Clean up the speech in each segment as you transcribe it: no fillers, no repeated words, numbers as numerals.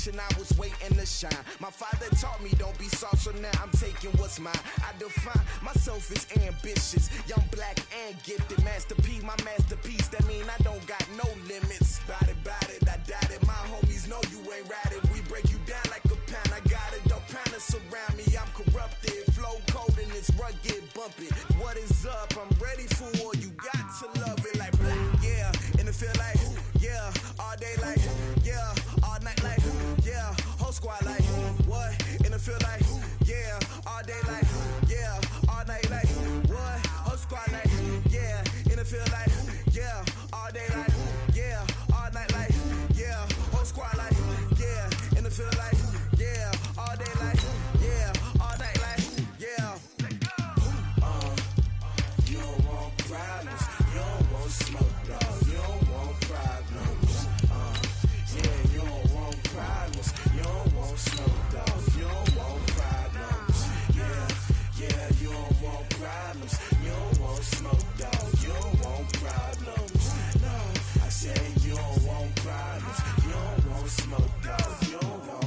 generation, I was waiting to shine. My father taught me don't be soft, so now I'm taking what's mine. I define myself as ambitious, young, black, and gifted. Master P, my masterpiece, that mean I don't got no limits. Bout it, I doubt it. My homies know you ain't ratted. We break you down like a pound. I got it, don't panic surround me. I'm corrupted, flow cold and it's rugged, bumpy. What is up? I'm ready for war. You got to love it like black, yeah. And it feel like, yeah. All day like, yeah. All night like, yeah. Whole squad like, what? And it feel like, yeah. All day like, yeah. All night like, what? Whole squad like, yeah. And it feel like, yeah. All day like, yeah. All night like, yeah. Whole squad like, yeah. And it feel like, yeah. All day like, yeah. All night like, yeah. You don't want problems. You don't want smoke, dog. You don't want problems. Yeah, you don't want problems. You don't want smoke, dog. You don't want problems. Yeah, you don't want problems. You don't want smoke, dog. You don't want problems. No, I said you don't want problems. You don't want smoke, dog. You don't want.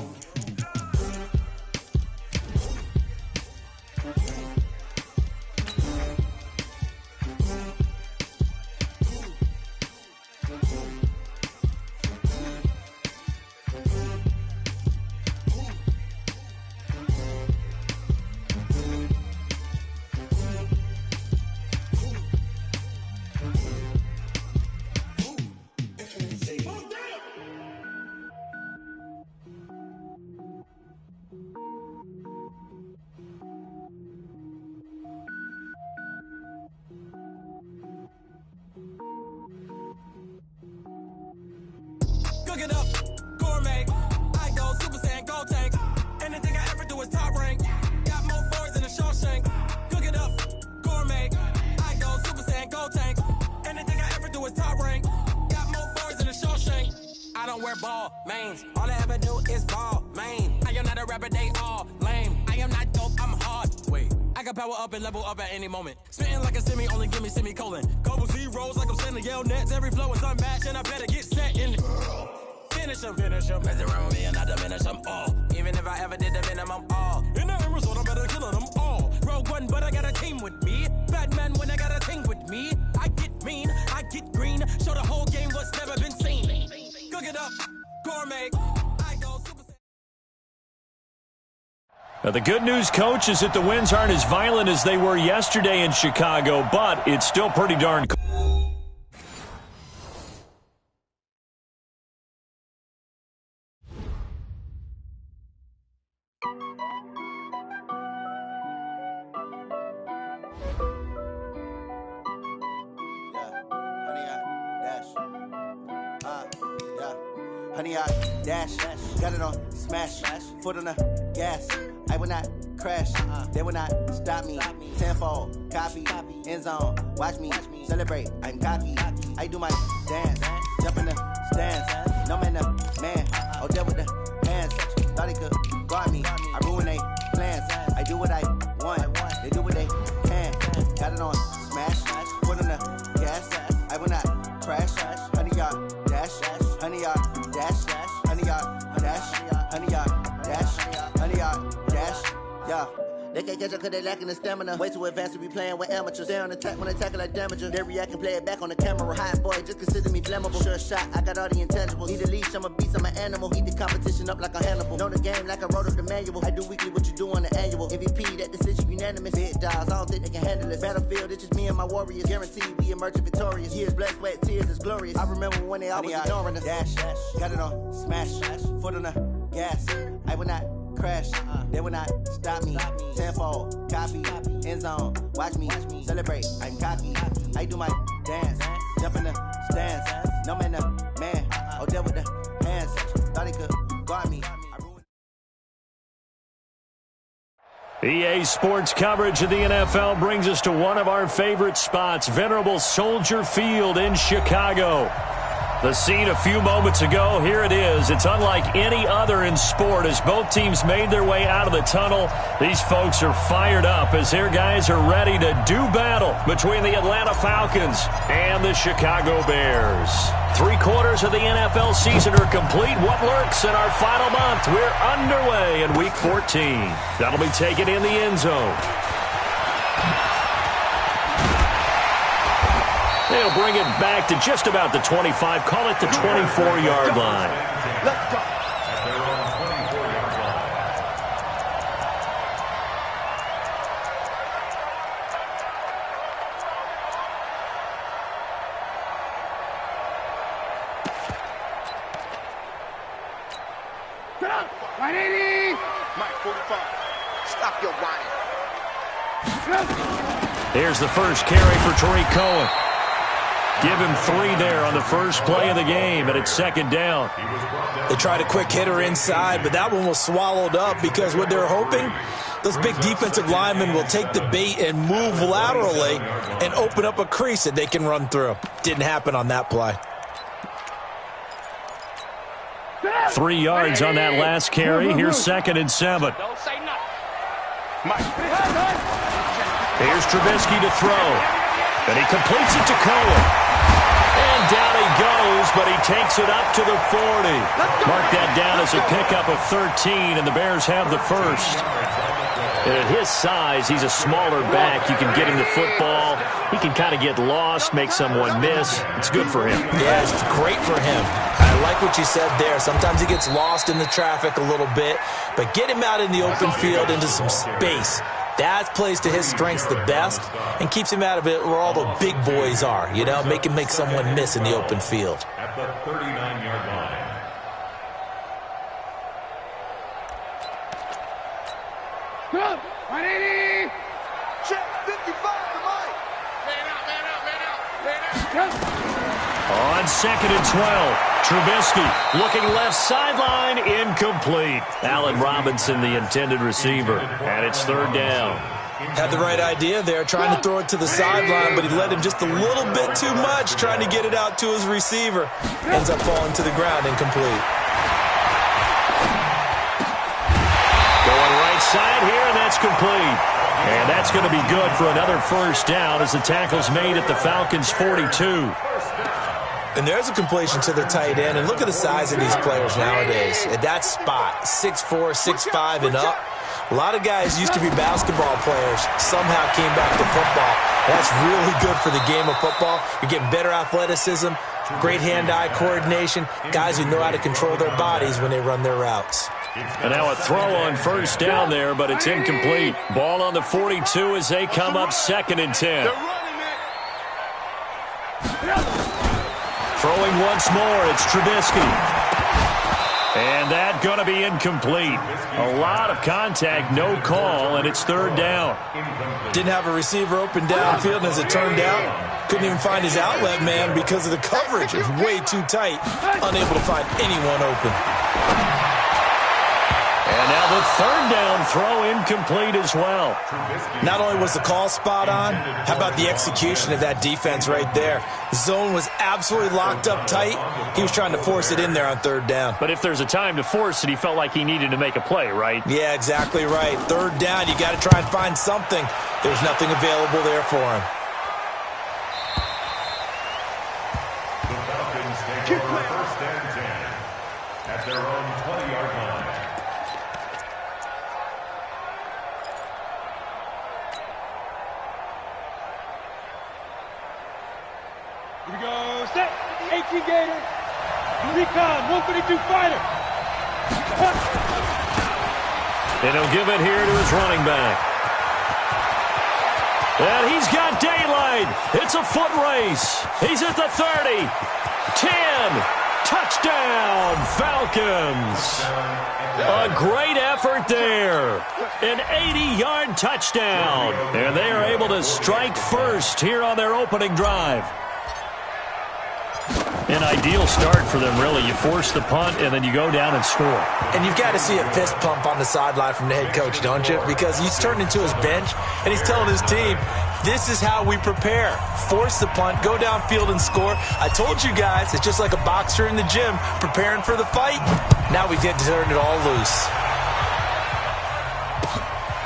Cook it up, gourmet. I go Super Saiyan, gold tank. Anything I ever do is top rank. Got more boys than a Shawshank. Cook it up, gourmet. I go Super Saiyan, gold tank. Anything I ever do is top rank. Got more boys than a Shawshank. I don't wear ball mains. All I ever do is ball main. I am not a rapper, they all lame. I am not dope, I'm hard. Wait, I can power up and level up at any moment. Spitting like a semi, only give me semicolon. Couple zeros like I'm sending yell nets. Every flow is unmatched and I better get set in. Finish them. Mess around with me and I diminish them all. Even if I ever did the minimum, all. In the end result, I'm better killing them all. Rogue One, but I got a team with me. Batman when I got a thing with me. I get mean, I get green. Show the whole game what's never been seen. Cook it up, gourmet. I go Super Saiyan. Now, the good news, Coach, is that the winds aren't as violent as they were yesterday in Chicago, but it's still pretty darn cool. Honey, I dash, got it on smash, foot on the gas. I will not crash, they will not stop me. Tenfold, copy, end zone, watch me celebrate. I'm cocky, I do my dance, jump in the stands. No man, the man, oh, there with the hands. Thought he could guard me, I ruin they plans. I do what I want, they do what they can. Got it on smash, foot on the gas. I will not crash, honey, y'all dash, honey, y'all dash, honey, y'all dash, honey, y'all dash, honey, y'all dash, yeah. They can't catch up cause they lacking the stamina. Way too advanced to be playing with amateurs. Stay on attack when attacking like damager. They react and play it back on the camera. Hot boy, just consider me flammable. Sure shot, I got all the intangibles. Need a leash, I'm a beast, I'm an animal. Eat the competition up like a Hannibal. Know the game like I wrote up the manual. I do weekly what you do on the annual. MVP, that decision unanimous. Big dogs, I don't think they can handle it. Battlefield, it's just me and my warriors. Guaranteed we emerging victorious. Years, blood, sweat, tears, is glorious. I remember when they always ignoring us. Dash, got it on smash, foot on the gas. I will not crash, they will not stop me. Tenfold, copy, end zone, watch me celebrate. I'm cocky, I do my dance, jump in the stands. No man, the man, oh, there with the hands. Thought he could guard me. EA Sports coverage of the NFL brings us to one of our favorite spots, venerable Soldier Field in Chicago. The scene a few moments ago, here it is. It's unlike any other in sport as both teams made their way out of the tunnel. These folks are fired up as their guys are ready to do battle between the Atlanta Falcons and the Chicago Bears. 3/4 of the NFL season are complete. What lurks in our final month? We're underway in Week 14. That'll be taken in the end zone. They'll bring it back to just about the 25, call it the 24-yard line. Let's go. Get up! 180! Mike, 45. Stop your whining. Here's the first carry for Tariq Cohen. Give him 3 there on the first play of the game, and it's second down. They tried a quick hitter inside, but that one was swallowed up because what they're hoping, those big defensive linemen will take the bait and move laterally and open up a crease that they can run through. Didn't happen on that play. 3 yards on that last carry. Here's 2nd and 7. Don't say nothing. Mike. Here's Trubisky to throw. And he completes it to Cohen. And down he goes, but he takes it up to the 40. Mark that down as a pickup of 13, and the Bears have the first. And at his size, he's a smaller back. You can get him the football. He can kind of get lost, make someone miss. It's good for him. Yeah, it's great for him. I like what you said there. Sometimes he gets lost in the traffic a little bit, but get him out in the open field into some space. That plays to his strengths the best and keeps him out of it where all the big boys are, you know, make him make someone miss in the open field. At the 39-yard line. Go! 180! Check 55 to Mike. Man out. On 2nd and 12, Trubisky looking left sideline, incomplete. Allen Robinson, the intended receiver, and it's 3rd down. Had the right idea there, trying to throw it to the sideline, but he led him just a little bit too much, trying to get it out to his receiver. Ends up falling to the ground, incomplete. Going right side here, and that's complete. And that's going to be good for another first down as the tackle's made at the Falcons' 42. And there's a completion to the tight end. And look at the size of these players nowadays. At that spot, 6'4", 6'5", and up. A lot of guys used to be basketball players, somehow came back to football. That's really good for the game of football. You're getting better athleticism, great hand-eye coordination, guys who know how to control their bodies when they run their routes. And now a throw on first down there, but it's incomplete. Ball on the 42 as they come up 2nd and 10. Throwing once more, it's Trubisky. And that going to be incomplete. A lot of contact, no call, and it's 3rd down. Didn't have a receiver open downfield, and as it turned out, couldn't even find his outlet man because of the coverage. It's way too tight, unable to find anyone open. And now the 3rd down throw incomplete as well. Not only was the call spot on, how about the execution of that defense right there? The zone was absolutely locked up tight. He was trying to force it in there on 3rd down. But if there's a time to force it, he felt like he needed to make a play, right? Yeah, exactly right. 3rd down, you got to try and find something. There's nothing available there for him. The Falcons take over 1st and 10 at their own 20-yard line. Here we go. Set. 18 Gator. Recon. 132 fighter. And he'll give it here to his running back. And he's got daylight. It's a foot race. He's at the 30. 10. Touchdown, Falcons. A great effort there. An 80-yard touchdown. And they are able to strike first here on their opening drive. An ideal start for them, really. You force the punt, and then you go down and score. And you've got to see a fist pump on the sideline from the head coach, don't you? Because he's turned into his bench, and he's telling his team, this is how we prepare. Force the punt, go downfield and score. I told you guys, it's just like a boxer in the gym preparing for the fight. Now we get to turn it all loose.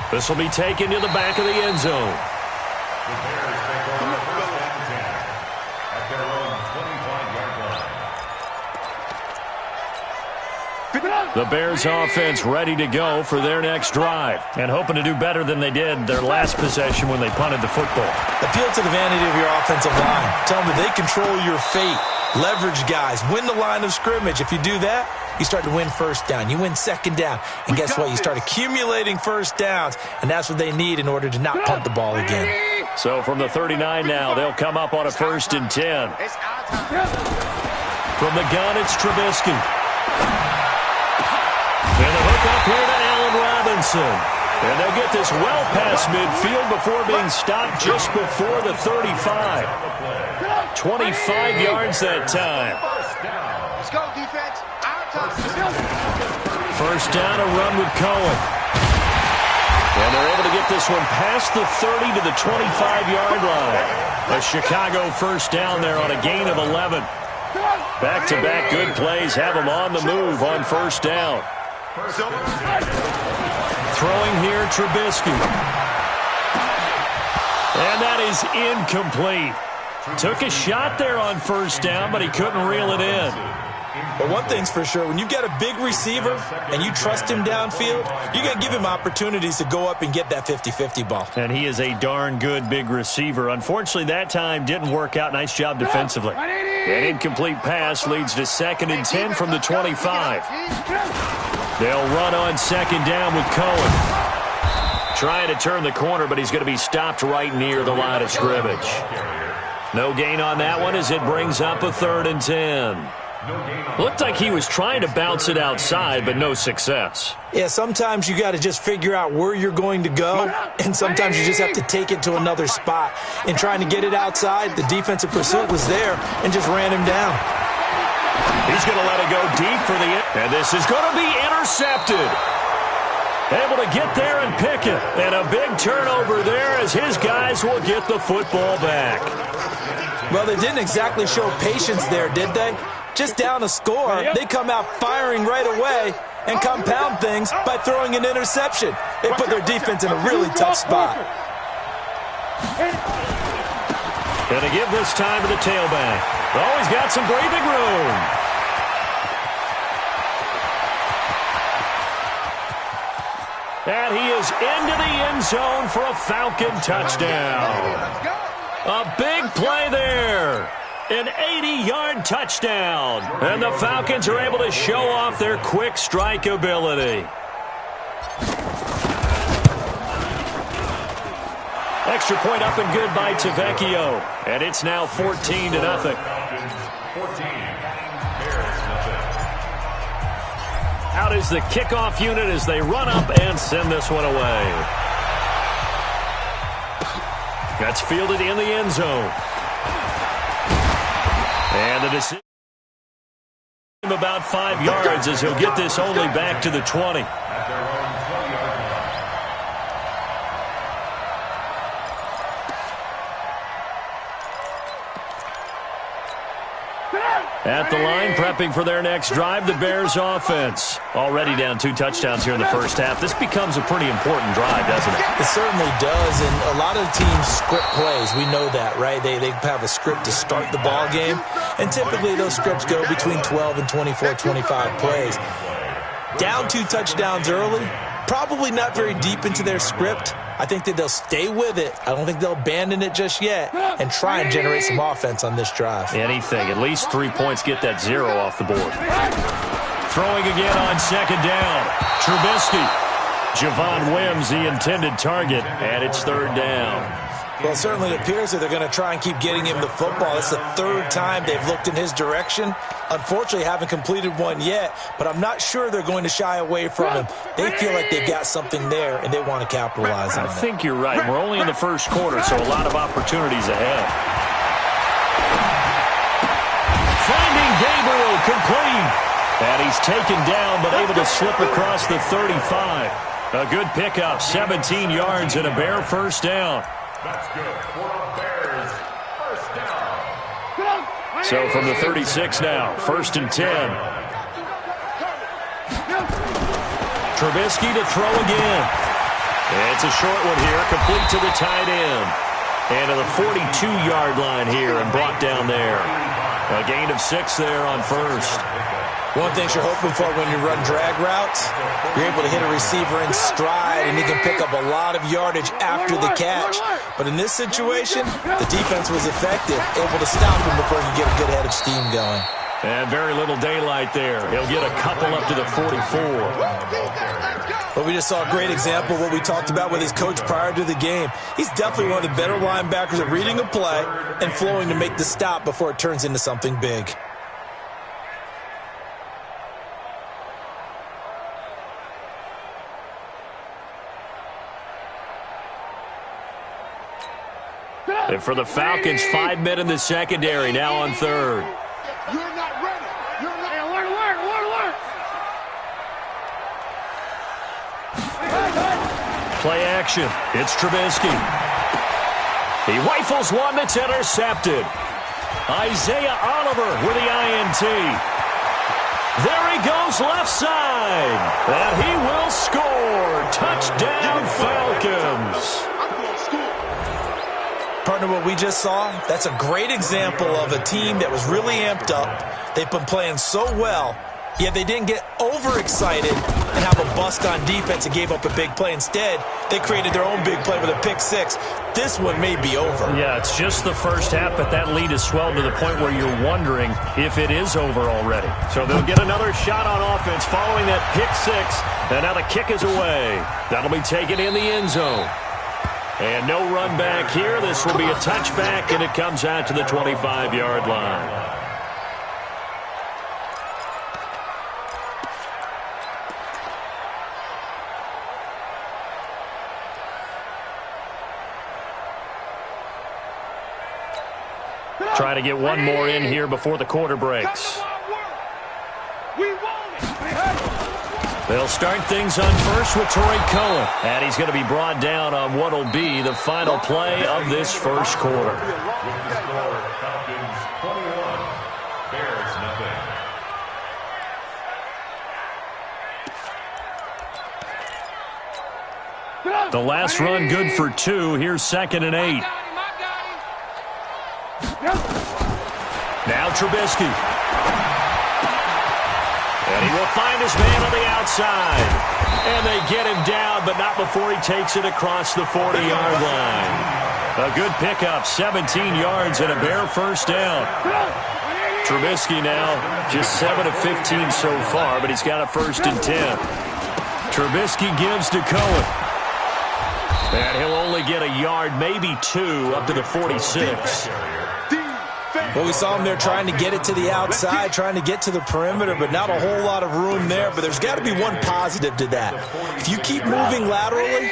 This will be taken to the back of the end zone. The Bears take over first and 10 at their own 25-yard line. The Bears offense ready to go for their next drive and hoping to do better than they did their last possession when they punted the football. Appeal to the vanity of your offensive line. Tell them that they control your fate. Leverage guys. Win the line of scrimmage. If you do that, you start to win first down. You win second down. And guess what? You start accumulating first downs, and that's what they need in order to not punt the ball again. So from the 39 now, they'll come up on a 1st and 10. From the gun, it's Trubisky. And a hook up here to Allen Robinson. And they'll get this well past midfield before being stopped just before the 35. 25 yards that time. Let's go, defense. First down, a run with Cohen. And they're able to get this one past the 30 to the 25-yard line. A Chicago first down there on a gain of 11. Back-to-back good plays have them on the move on first down. Throwing here, Trubisky. And that is incomplete. Took a shot there on first down, but he couldn't reel it in. But one thing's for sure, when you've got a big receiver and you trust him downfield, you're going to give him opportunities to go up and get that 50-50 ball. And he is a darn good big receiver. Unfortunately, that time didn't work out. Nice job defensively. An incomplete pass leads to 2nd and 10 from the 25. They'll run on 2nd down with Cohen. Trying to turn the corner, but he's going to be stopped right near the line of scrimmage. No gain on that one as it brings up a 3rd and 10. Looked like he was trying to bounce it outside, but no success. Yeah, sometimes you got to just figure out where you're going to go, and sometimes you just have to take it to another spot. In trying to get it outside, the defensive pursuit was there and just ran him down. He's going to let it go deep for the end, and this is going to be intercepted. Able to get there and pick it, and a big turnover there as his guys will get the football back. Well, they didn't exactly show patience there, did they? Just down a score, they come out firing right away and compound things by throwing an interception. They put their defense in a really tough spot. Going to give this time to the tailback. Oh, he's got some breathing room. And he is into the end zone for a Falcon touchdown. A big play there. An 80-yard touchdown. And the Falcons are able to show off their quick strike ability. Extra point up and good by Tavecchio. And it's now 14-0. Out is the kickoff unit as they run up and send this one away. That's fielded in the end zone. And the decision about 5 yards as he'll get this only back to the 20. At the line, prepping for their next drive, the Bears offense. Already down 2 touchdowns here in the first half. This becomes a pretty important drive, doesn't it? It certainly does, and a lot of teams script plays. We know that, right? They have a script to start the ball game, and typically those scripts go between 12 and 24, 25 plays. Down 2 touchdowns early, probably not very deep into their script. I think that they'll stay with it. I don't think they'll abandon it just yet and try and generate some offense on this drive. Anything. At least 3 points, get that 0 off the board. Throwing again on 2nd down. Trubisky. Javon Wims, the intended target, and it's 3rd down. Well, it certainly appears that they're going to try and keep getting him the football. It's the 3rd time they've looked in his direction. Unfortunately, haven't completed one yet, but I'm not sure they're going to shy away from him. They feel like they've got something there, and they want to capitalize on it. I think you're right. We're only in the first quarter, so a lot of opportunities ahead. Finding Gabriel, complete. And he's taken down, but able to slip across the 35. A good pickup, 17 yards and a Bear first down. That's good for a Bears first down. So from the 36 now, 1st and 10. Trubisky to throw again. It's a short one here, complete to the tight end. And to the 42-yard line here and brought down there. A gain of 6 there on first. One thing you're hoping for when you run drag routes, you're able to hit a receiver in stride, and he can pick up a lot of yardage after the catch. But in this situation, the defense was effective, able to stop him before he could get a good head of steam going. And very little daylight there. He'll get a couple up to the 44. But we just saw a great example of what we talked about with his coach prior to the game. He's definitely one of the better linebackers at reading a play and flowing to make the stop before it turns into something big. And for the Falcons, 5 men in the secondary, now on third. You're not ready. You're not. Play action. It's Trubisky. He rifles one that's intercepted. Isaiah Oliver with the INT. There he goes left side. And he will score. Touchdown, Falcons. Partner, what we just saw, that's a great example of a team that was really amped up. They've been playing so well, yet they didn't get overexcited and have a bust on defense and gave up a big play. Instead, they created their own big play with a pick six. This one may be over. Yeah, it's just the first half, but that lead has swelled to the point where you're wondering if it is over already. So they'll get another shot on offense following that pick six, and now the kick is away. That'll be taken in the end zone. And no run back here. This will be a touchback, and it comes out to the 25-yard line. Try to get one more in here before the quarter breaks. They'll start things on first with Torrey Cohen. And he's going to be brought down on what will be the final play of this first quarter. With the score, Falcons 21, Bears nothing. The last run good for 2. Here's 2nd and 8. Now Trubisky. And he will find his man on the outside. And they get him down, but not before he takes it across the 40-yard line. A good pickup, 17 yards and a Bear first down. Trubisky now just 7 of 15 so far, but he's got a 1st and 10. Trubisky gives to Cohen. And he'll only get a yard, maybe 2, up to the 46. Well, we saw him there trying to get it to the outside, trying to get to the perimeter, but not a whole lot of room there. But there's got to be one positive to that. If you keep moving laterally,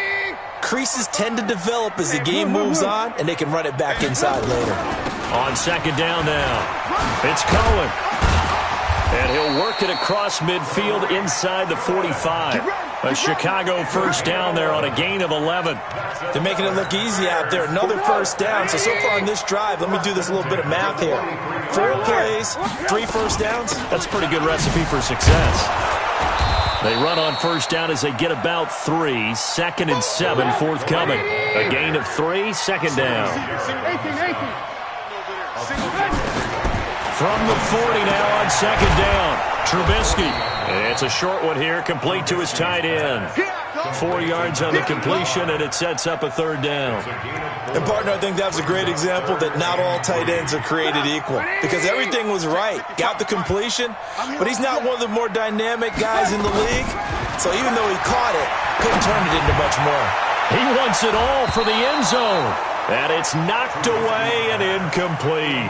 creases tend to develop as the game moves on, and they can run it back inside later. On 2nd down now, it's Cohen. And he'll work it across midfield inside the 45. A Chicago first down there on a gain of 11. They're making it look easy out there. Another first down. So far on this drive, let me do this little bit of math here. 4 plays, 3 first downs. That's a pretty good recipe for success. They run on first down as they get about 3. 2nd and 7 forthcoming. A gain of 3, 2nd down. From the 40 now on 2nd down. Trubisky. And it's a short one here, complete to his tight end. 4 yards on the completion, and it sets up a 3rd down. And, partner, I think that's a great example that not all tight ends are created equal. Because everything was right. Got the completion, but he's not one of the more dynamic guys in the league. So even though he caught it, couldn't turn it into much more. He wants it all for the end zone. And it's knocked away and incomplete.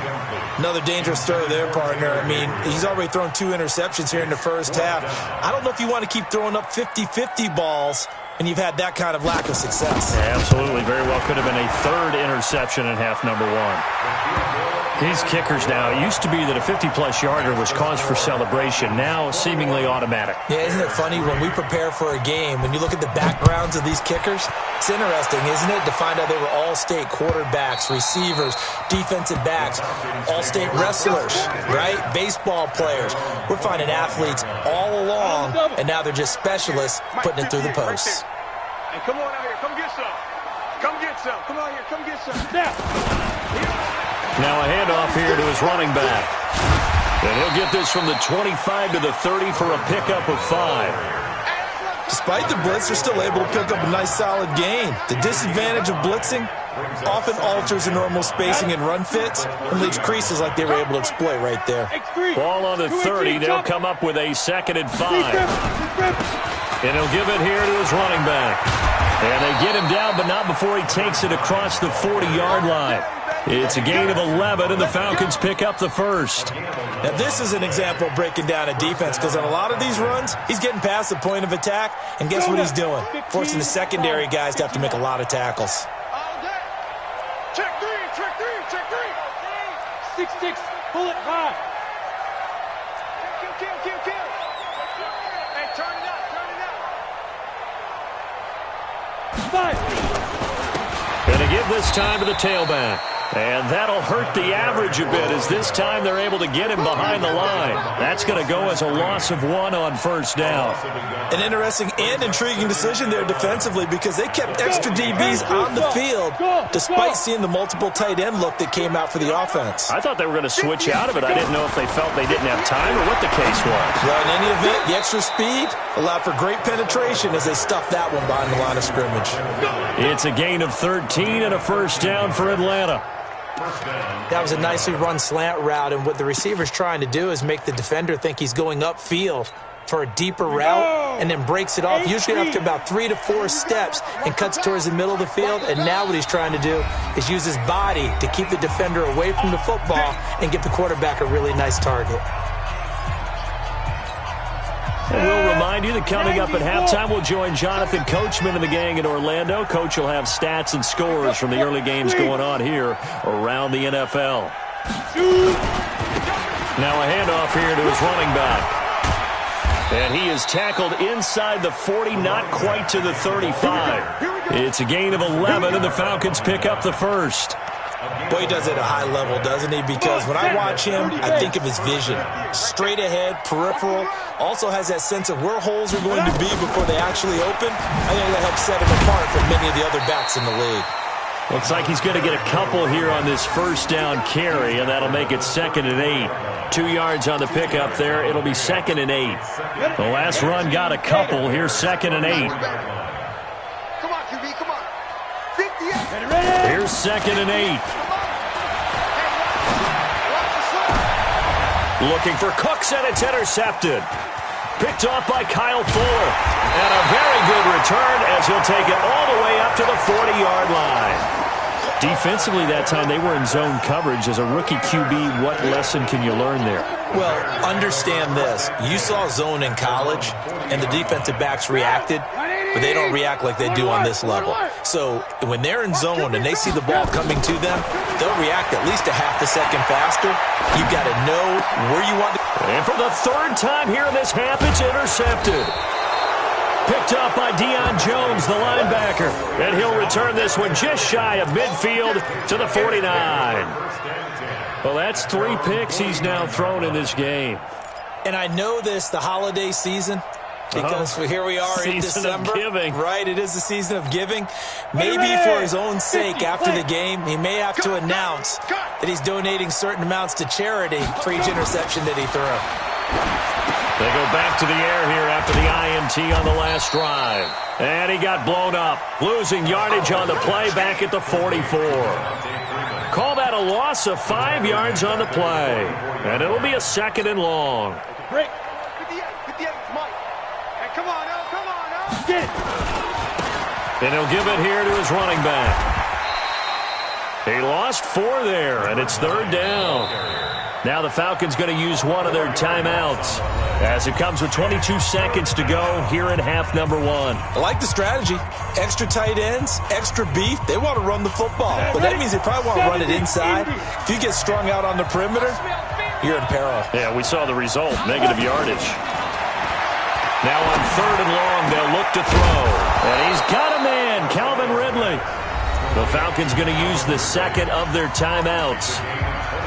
Another dangerous throw there, partner. I mean, he's already thrown 2 interceptions here in the first half. I don't know if you want to keep throwing up 50-50 balls and you've had that kind of lack of success. Yeah, absolutely. Very well could have been a third interception in half number one. These kickers now, it used to be that a 50-plus yarder was cause for celebration. Now, seemingly automatic. Yeah, isn't it funny when we prepare for a game, when you look at the backgrounds of these kickers, it's interesting, isn't it, to find out they were all-state quarterbacks, receivers, defensive backs, all-state wrestlers, right? Baseball players. We're finding athletes all along, and now they're just specialists putting it through the posts. Hey, come on out here. Come get some. Come get some. Come out here. Come get some. Now. Now a handoff here to his running back. And he'll get this from the 25 to the 30 for a pickup of 5. Despite the blitz, they're still able to pick up a nice solid gain. The disadvantage of blitzing often alters the normal spacing and run fits and leaves creases like they were able to exploit right there. Ball on the 30. They'll come up with a 2nd and 5. And he'll give it here to his running back. And they get him down, but not before he takes it across the 40-yard line. It's a gain of 11, and the Falcons pick up the first. Now, this is an example of breaking down a defense, because on a lot of these runs, he's getting past the point of attack, and guess what he's doing? Forcing the secondary guys to have to make a lot of tackles. Check three, check three, check three. 6-6, pull it high. Kill. Hey, turn it up. 5. And to give this time to the tailback. And that'll hurt the average a bit, as this time they're able to get him behind the line. That's going to go as a loss of 1 on first down. An interesting and intriguing decision there defensively, because they kept extra DBs on the field despite seeing the multiple tight end look that came out for the offense. I thought they were going to switch out of it. I didn't know if they felt they didn't have time or what the case was. Well, in any event, the extra speed allowed for great penetration as they stuffed that one behind the line of scrimmage. It's a gain of 13 and a first down for Atlanta. That was a nicely run slant route, and what the receiver's trying to do is make the defender think he's going upfield for a deeper route and then breaks it off, usually after about 3 to 4 steps, and cuts towards the middle of the field. And now what he's trying to do is use his body to keep the defender away from the football and give the quarterback a really nice target. And we'll remind you that coming up at halftime, we'll join Jonathan Coachman and the gang in Orlando. Coach will have stats and scores from the early games going on here around the NFL. Now a handoff here to his running back. And he is tackled inside the 40, not quite to the 35. It's a gain of 11, and the Falcons pick up the first. Boy, he does it at a high level, doesn't he? Because when I watch him, I think of his vision. Straight ahead, peripheral. Also has that sense of where holes are going to be before they actually open. I think that helps set him apart from many of the other backs in the league. Looks like he's going to get a couple here on this first down carry, and that'll make it 2nd and 8. 2 yards on the pickup there. It'll be 2nd and 8. The last run got a couple. Here's 2nd and 8. Come on, QB, come on. 58. Here's 2nd and 8. Looking for Cooks, and it's intercepted. Picked off by Kyle Fuller. And a very good return as he'll take it all the way up to the 40-yard line. Defensively that time, they were in zone coverage. As a rookie QB, what lesson can you learn there? Well, understand this. You saw zone in college, and the defensive backs reacted, but they don't react like they do on this level. So when they're in zone and they see the ball coming to them, they'll react at least a half a second faster. You've got to know where you want to. And for the 3rd time here in this half, it's intercepted. Picked up by Deion Jones, the linebacker. And he'll return this one just shy of midfield to the 49. Well, that's 3 picks he's now thrown in this game. And I know this, the holiday season, because here we are in December. Of giving. Right, it is the season of giving. Maybe for his own sake, after the game, he may have to announce that he's donating certain amounts to charity for each interception that he threw. They go back to the air here after the INT on the last drive. And he got blown up, losing yardage on the play back at the 44. Call that a loss of 5 yards on the play. And it'll be a 2nd and long. Break. 58, Mike. Hey, come on now. Get it. And he'll give it here to his running back. He lost 4 there, and it's 3rd down. Now the Falcons going to use one of their timeouts as it comes with 22 seconds to go here in half number 1. I like the strategy. Extra tight ends, extra beef. They want to run the football, but that means they probably want to run it inside. If you get strung out on the perimeter, you're in peril. Yeah, we saw the result, negative yardage. Now on 3rd and long, they'll look to throw. And he's got a man, Calvin Ridley. The Falcons going to use the second of their timeouts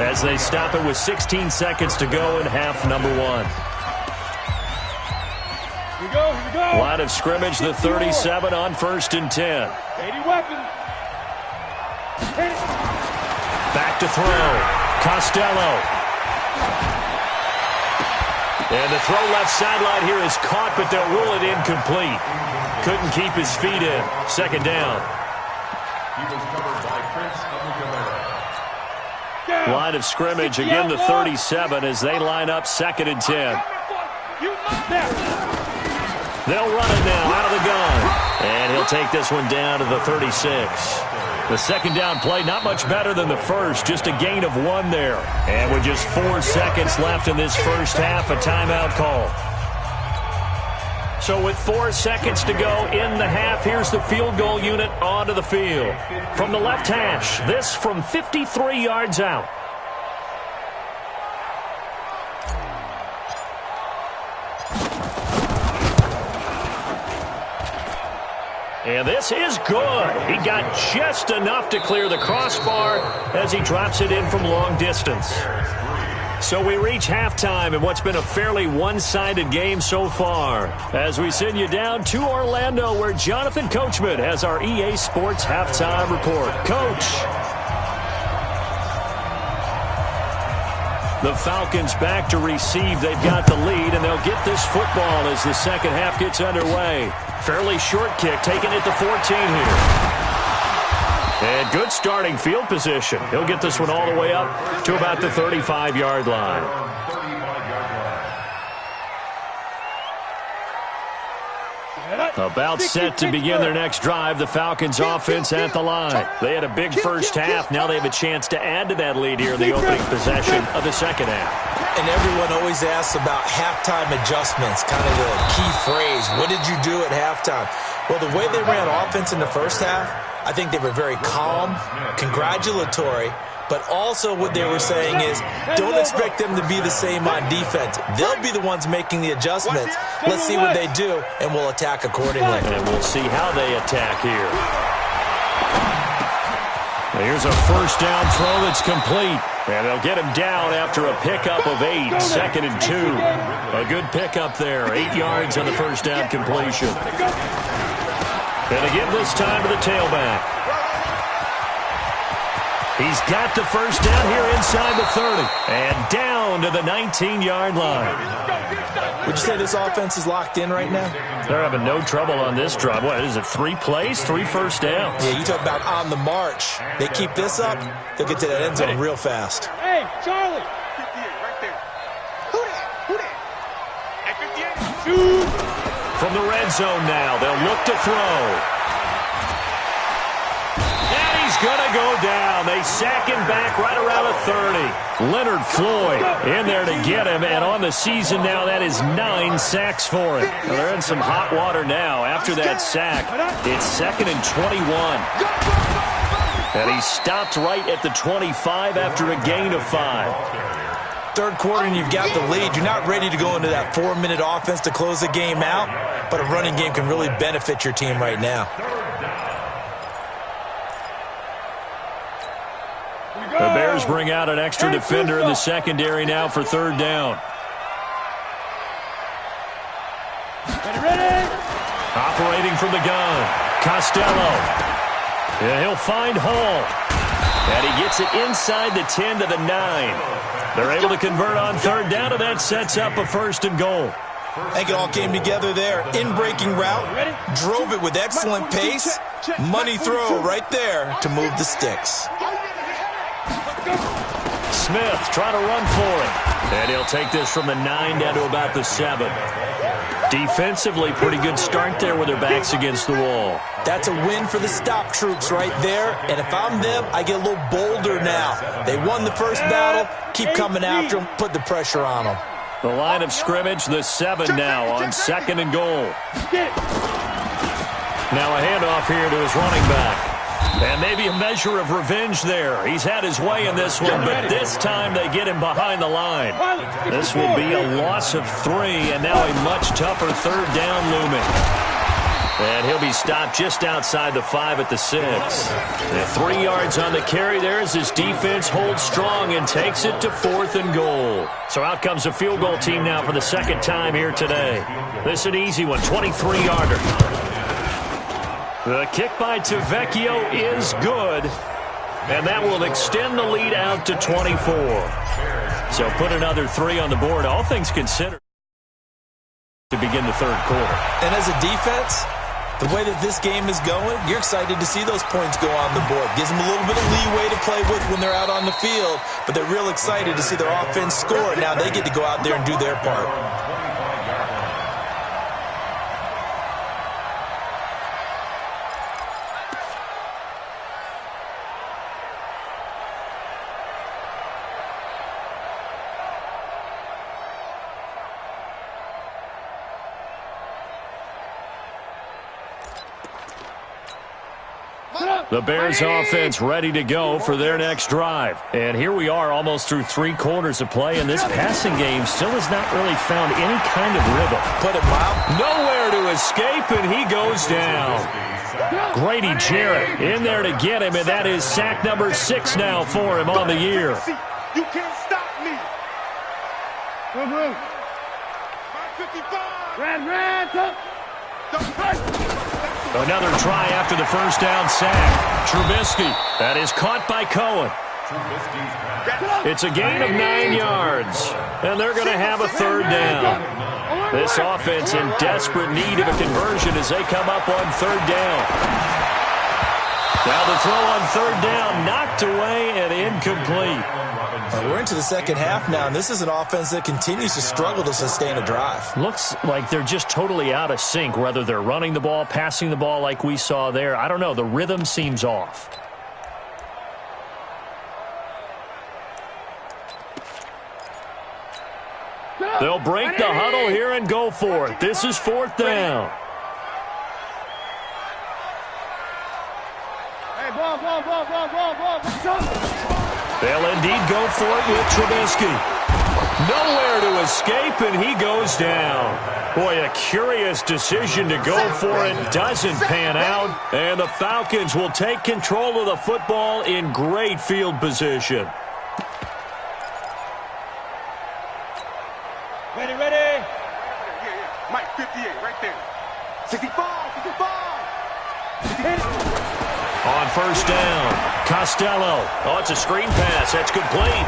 as they stop it with 16 seconds to go in half number 1. Here we go. Line of scrimmage, the 37 on 1st and 10. 80 weapons. Back to throw. Costello. And the throw left sideline here is caught, but they'll rule it incomplete. Couldn't keep his feet in. 2nd down. He was covered by Prince Amukamara. Line of scrimmage, again the 37 as they line up 2nd and 10. They'll run it now out of the gun. And he'll take this one down to the 36. The 2nd down play, not much better than the first, just a gain of 1 there. And with just 4 seconds left in this first half, a timeout call. So with 4 seconds to go in the half, here's the field goal unit onto the field. From the left hash, this from 53 yards out. And this is good. He got just enough to clear the crossbar as he drops it in from long distance. So we reach halftime in what's been a fairly one-sided game so far, as we send you down to Orlando, where Jonathan Coachman has our EA Sports Halftime Report. Coach. The Falcons back to receive. They've got the lead, and they'll get this football as the second half gets underway. Fairly short kick, taken at the 14 here. And good starting field position. He'll get this one all the way up to about the 35-yard line. About set to begin their next drive, the Falcons offense at the line. They had a big first half. Now they have a chance to add to that lead here in the opening possession of the second half. And everyone always asks about halftime adjustments, kind of the key phrase. What did you do at halftime? Well, the way they ran offense in the first half, I think they were very calm, congratulatory, but also what they were saying is don't expect them to be the same on defense. They'll be the ones making the adjustments. Let's see what they do, and we'll attack accordingly. And we'll see how they attack here. Here's a first down throw that's complete. And they'll get him down after a pickup of 8, 2nd and 2. A good pickup there, 8 yards on the first down completion. And again this time to the tailback. He's got the first down here inside the 30. And down to the 19-yard line. Would you say this offense is locked in right now? They're having no trouble on this drive. What is it, 3 plays, 3 first downs? Yeah, you talk about on the march. They keep this up, they'll get to that end zone real fast. Hey, Charlie. 58, right there. Who that? At 58. Shoot. From the red zone now, they'll look to throw. Gonna go down. They sack him back right around the 30. Leonard Floyd in there to get him, and on the season now, that is 9 sacks for him. Well, they're in some hot water now after that sack. It's 2nd and 21. And he stopped right at the 25 after a gain of 5. Third quarter and you've got the lead. You're not ready to go into that 4-minute offense to close the game out, but a running game can really benefit your team right now. The Bears bring out an extra defender in the secondary now for 3rd down. Ready? Operating from the gun, Costello. Yeah, he'll find Hall. And he gets it inside the 10 to the 9. They're able to convert on 3rd down, and that sets up a 1st and goal. I think it all came together there. In-breaking route, drove it with excellent pace. Money throw right there to move the sticks. Smith trying to run for it. And he'll take this from the 9 down to about the 7. Defensively, pretty good start there with their backs against the wall. That's a win for the stop troops right there. And if I'm them, I get a little bolder now. They won the first battle. Keep coming after them. Put the pressure on them. The line of scrimmage, the 7 now on 2nd and goal. Now a handoff here to his running back. And maybe a measure of revenge there. He's had his way in this one, but this time they get him behind the line. This will be a loss of 3, and now a much tougher 3rd down looming. And he'll be stopped just outside the 5 at the 6. And 3 yards on the carry there as his defense holds strong and takes it to 4th and goal. So out comes a field goal team now for the 2nd time here today. This is an easy one, 23-yarder. The kick by Tavecchio is good, and that will extend the lead out to 24. So put another 3 on the board, all things considered, to begin the 3rd quarter. And as a defense, the way that this game is going, you're excited to see those points go on the board. Gives them a little bit of leeway to play with when they're out on the field, but they're real excited to see their offense score. Now they get to go out there and do their part. The Bears offense ready to go for their next drive. And here we are almost through 3 quarters of play, and this passing game still has not really found any kind of rhythm. Put it mild. Nowhere to escape, and he goes down. Grady Jarrett in there to get him, and that is sack number 6 now for him on the year. You can't stop me. Another try after the first down sack. Trubisky, that is caught by Cohen. It's a gain of 9 yards, and they're going to have a 3rd down. This offense in desperate need of a conversion as they come up on 3rd down. Now the throw on 3rd down, knocked away and incomplete. We're into the 2nd half now, and this is an offense that continues to struggle to sustain a drive. Looks like they're just totally out of sync, whether they're running the ball, passing the ball like we saw there. I don't know. The rhythm seems off. They'll break the huddle here and go for it. This is 4th down. They'll indeed go for it with Trubisky. Nowhere to escape, and he goes down. Boy, a curious decision to go for it. Doesn't pan out, and the Falcons will take control of the football in great field position. Ready. Mike, 58, right there. 65. On 1st down, Costello. Oh, it's a screen pass. That's complete.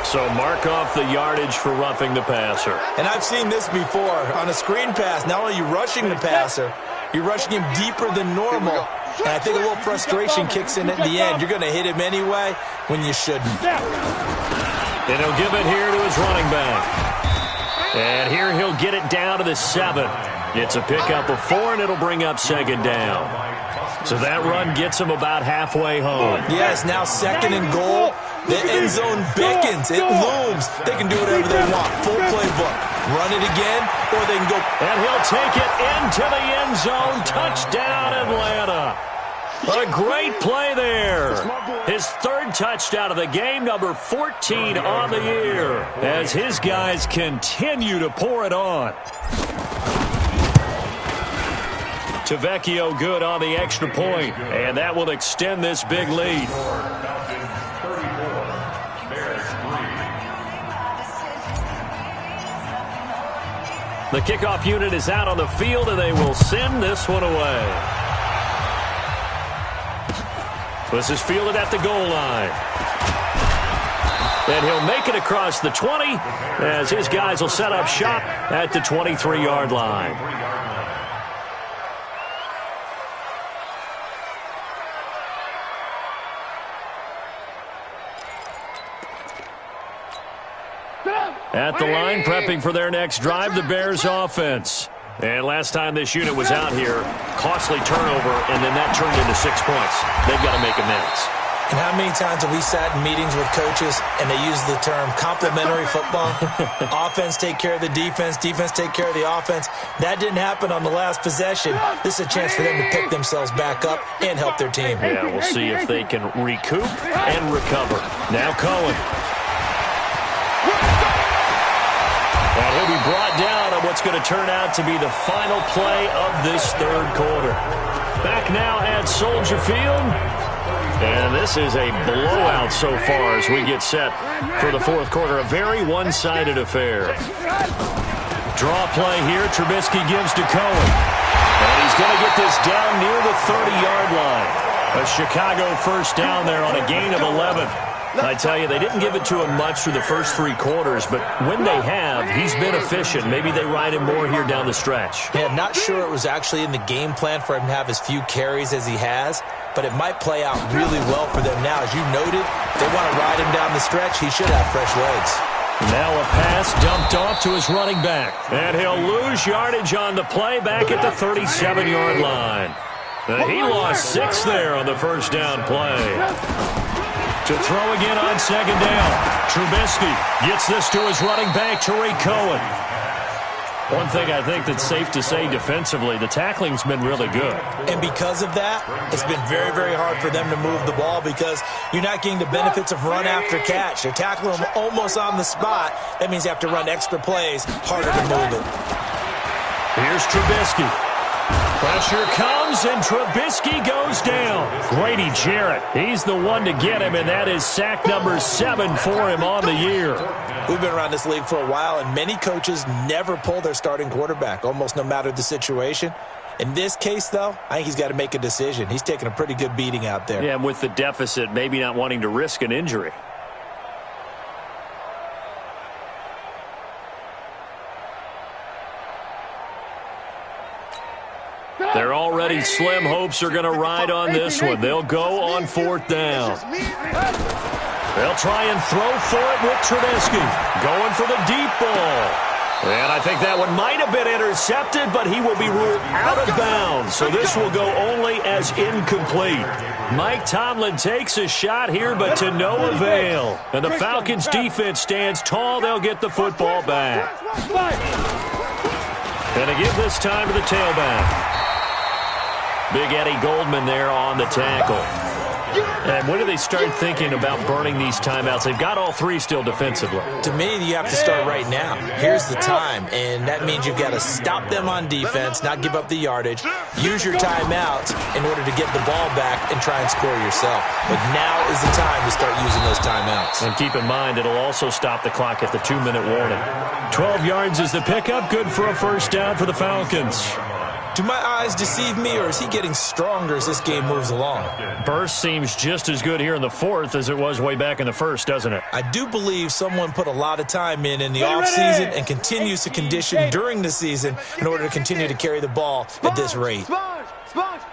So mark off the yardage for roughing the passer. And I've seen this before. On a screen pass, not only are you rushing the passer, you're rushing him deeper than normal. And I think a little frustration kicks in at the end. You're going to hit him anyway when you shouldn't. And he'll give it here to his running back. And here he'll get it down to the 7. It's a pickup of 4, and it'll bring up 2nd down. So that run gets him about halfway home. Yes, now 2nd and goal. The end zone beckons. It looms. They can do whatever they want. Full playbook. Run it again, or they can go. And he'll take it into the end zone. Touchdown, Atlanta. A great play there. His 3rd touchdown of the game, number 14 on the year, as his guys continue to pour it on. Tavecchio good on the extra point, and that will extend this big lead. The kickoff unit is out on the field, and they will send this one away. This is fielded at the goal line. And he'll make it across the 20 as his guys will set up shop at the 23-yard line. At the line, prepping for their next drive, the Bears offense. And last time this unit was out here, costly turnover, and then that turned into 6 points. They've got to make amends. And how many times have we sat in meetings with coaches and they use the term complementary football? Offense take care of the defense, defense take care of the offense. That didn't happen on the last possession. This is a chance for them to pick themselves back up and help their team. Yeah, we'll see if they can recoup and recover. Now Cohen. And he'll be brought down on what's going to turn out to be the final play of this third quarter. Back now at Soldier Field. And this is a blowout so far as we get set for the fourth quarter. A very one-sided affair. Draw play here. Trubisky gives to Cohen. And he's going to get this down near the 30-yard line. A Chicago first down there on a gain of 11. I tell you, they didn't give it to him much through the first 3 quarters, but when they have, he's been efficient. Maybe they ride him more here down the stretch. Yeah, not sure it was actually in the game plan for him to have as few carries as he has, but it might play out really well for them now. As you noted, they want to ride him down the stretch. He should have fresh legs. Now a pass dumped off to his running back, and he'll lose yardage on the play back at the 37-yard line. He lost 6 there on the first down play. To throw again on second down. Trubisky gets this to his running back, Tariq Cohen. One thing I think that's safe to say defensively, the tackling's been really good. And because of that, it's been very, very hard for them to move the ball because you're not getting the benefits of run after catch. They're tackling them almost on the spot. That means you have to run extra plays, harder to move it. Here's Trubisky. Pressure comes, and Trubisky goes down. Grady Jarrett, he's the one to get him, and that is sack number 7 for him on the year. We've been around this league for a while, and many coaches never pull their starting quarterback, almost no matter the situation. In this case, though, I think he's got to make a decision. He's taking a pretty good beating out there. Yeah, and with the deficit, maybe not wanting to risk an injury. They're already slim hopes are going to ride on this one. They'll go on 4th down. They'll try and throw for it with Trubisky. Going for the deep ball. And I think that one might have been intercepted, but he will be ruled out of bounds. So this will go only as incomplete. Mike Tomlin takes a shot here, but to no avail. And the Falcons' defense stands tall. They'll get the football back. And to give this time to the tailback. Big Eddie Goldman there on the tackle. And when do they start thinking about burning these timeouts? They've got all 3 still defensively. To me, you have to start right now. Here's the time, and that means you've got to stop them on defense, not give up the yardage, use your timeouts in order to get the ball back and try and score yourself. But now is the time to start using those timeouts. And keep in mind, it'll also stop the clock at the 2-minute warning. 12 yards is the pickup, good for a first down for the Falcons. Do my eyes deceive me, or is he getting stronger as this game moves along? Burst seems just as good here in the 4th as it was way back in the 1st, doesn't it? I do believe someone put a lot of time in the offseason and continues to condition during the season in order to continue to carry the ball at this rate. Sponge!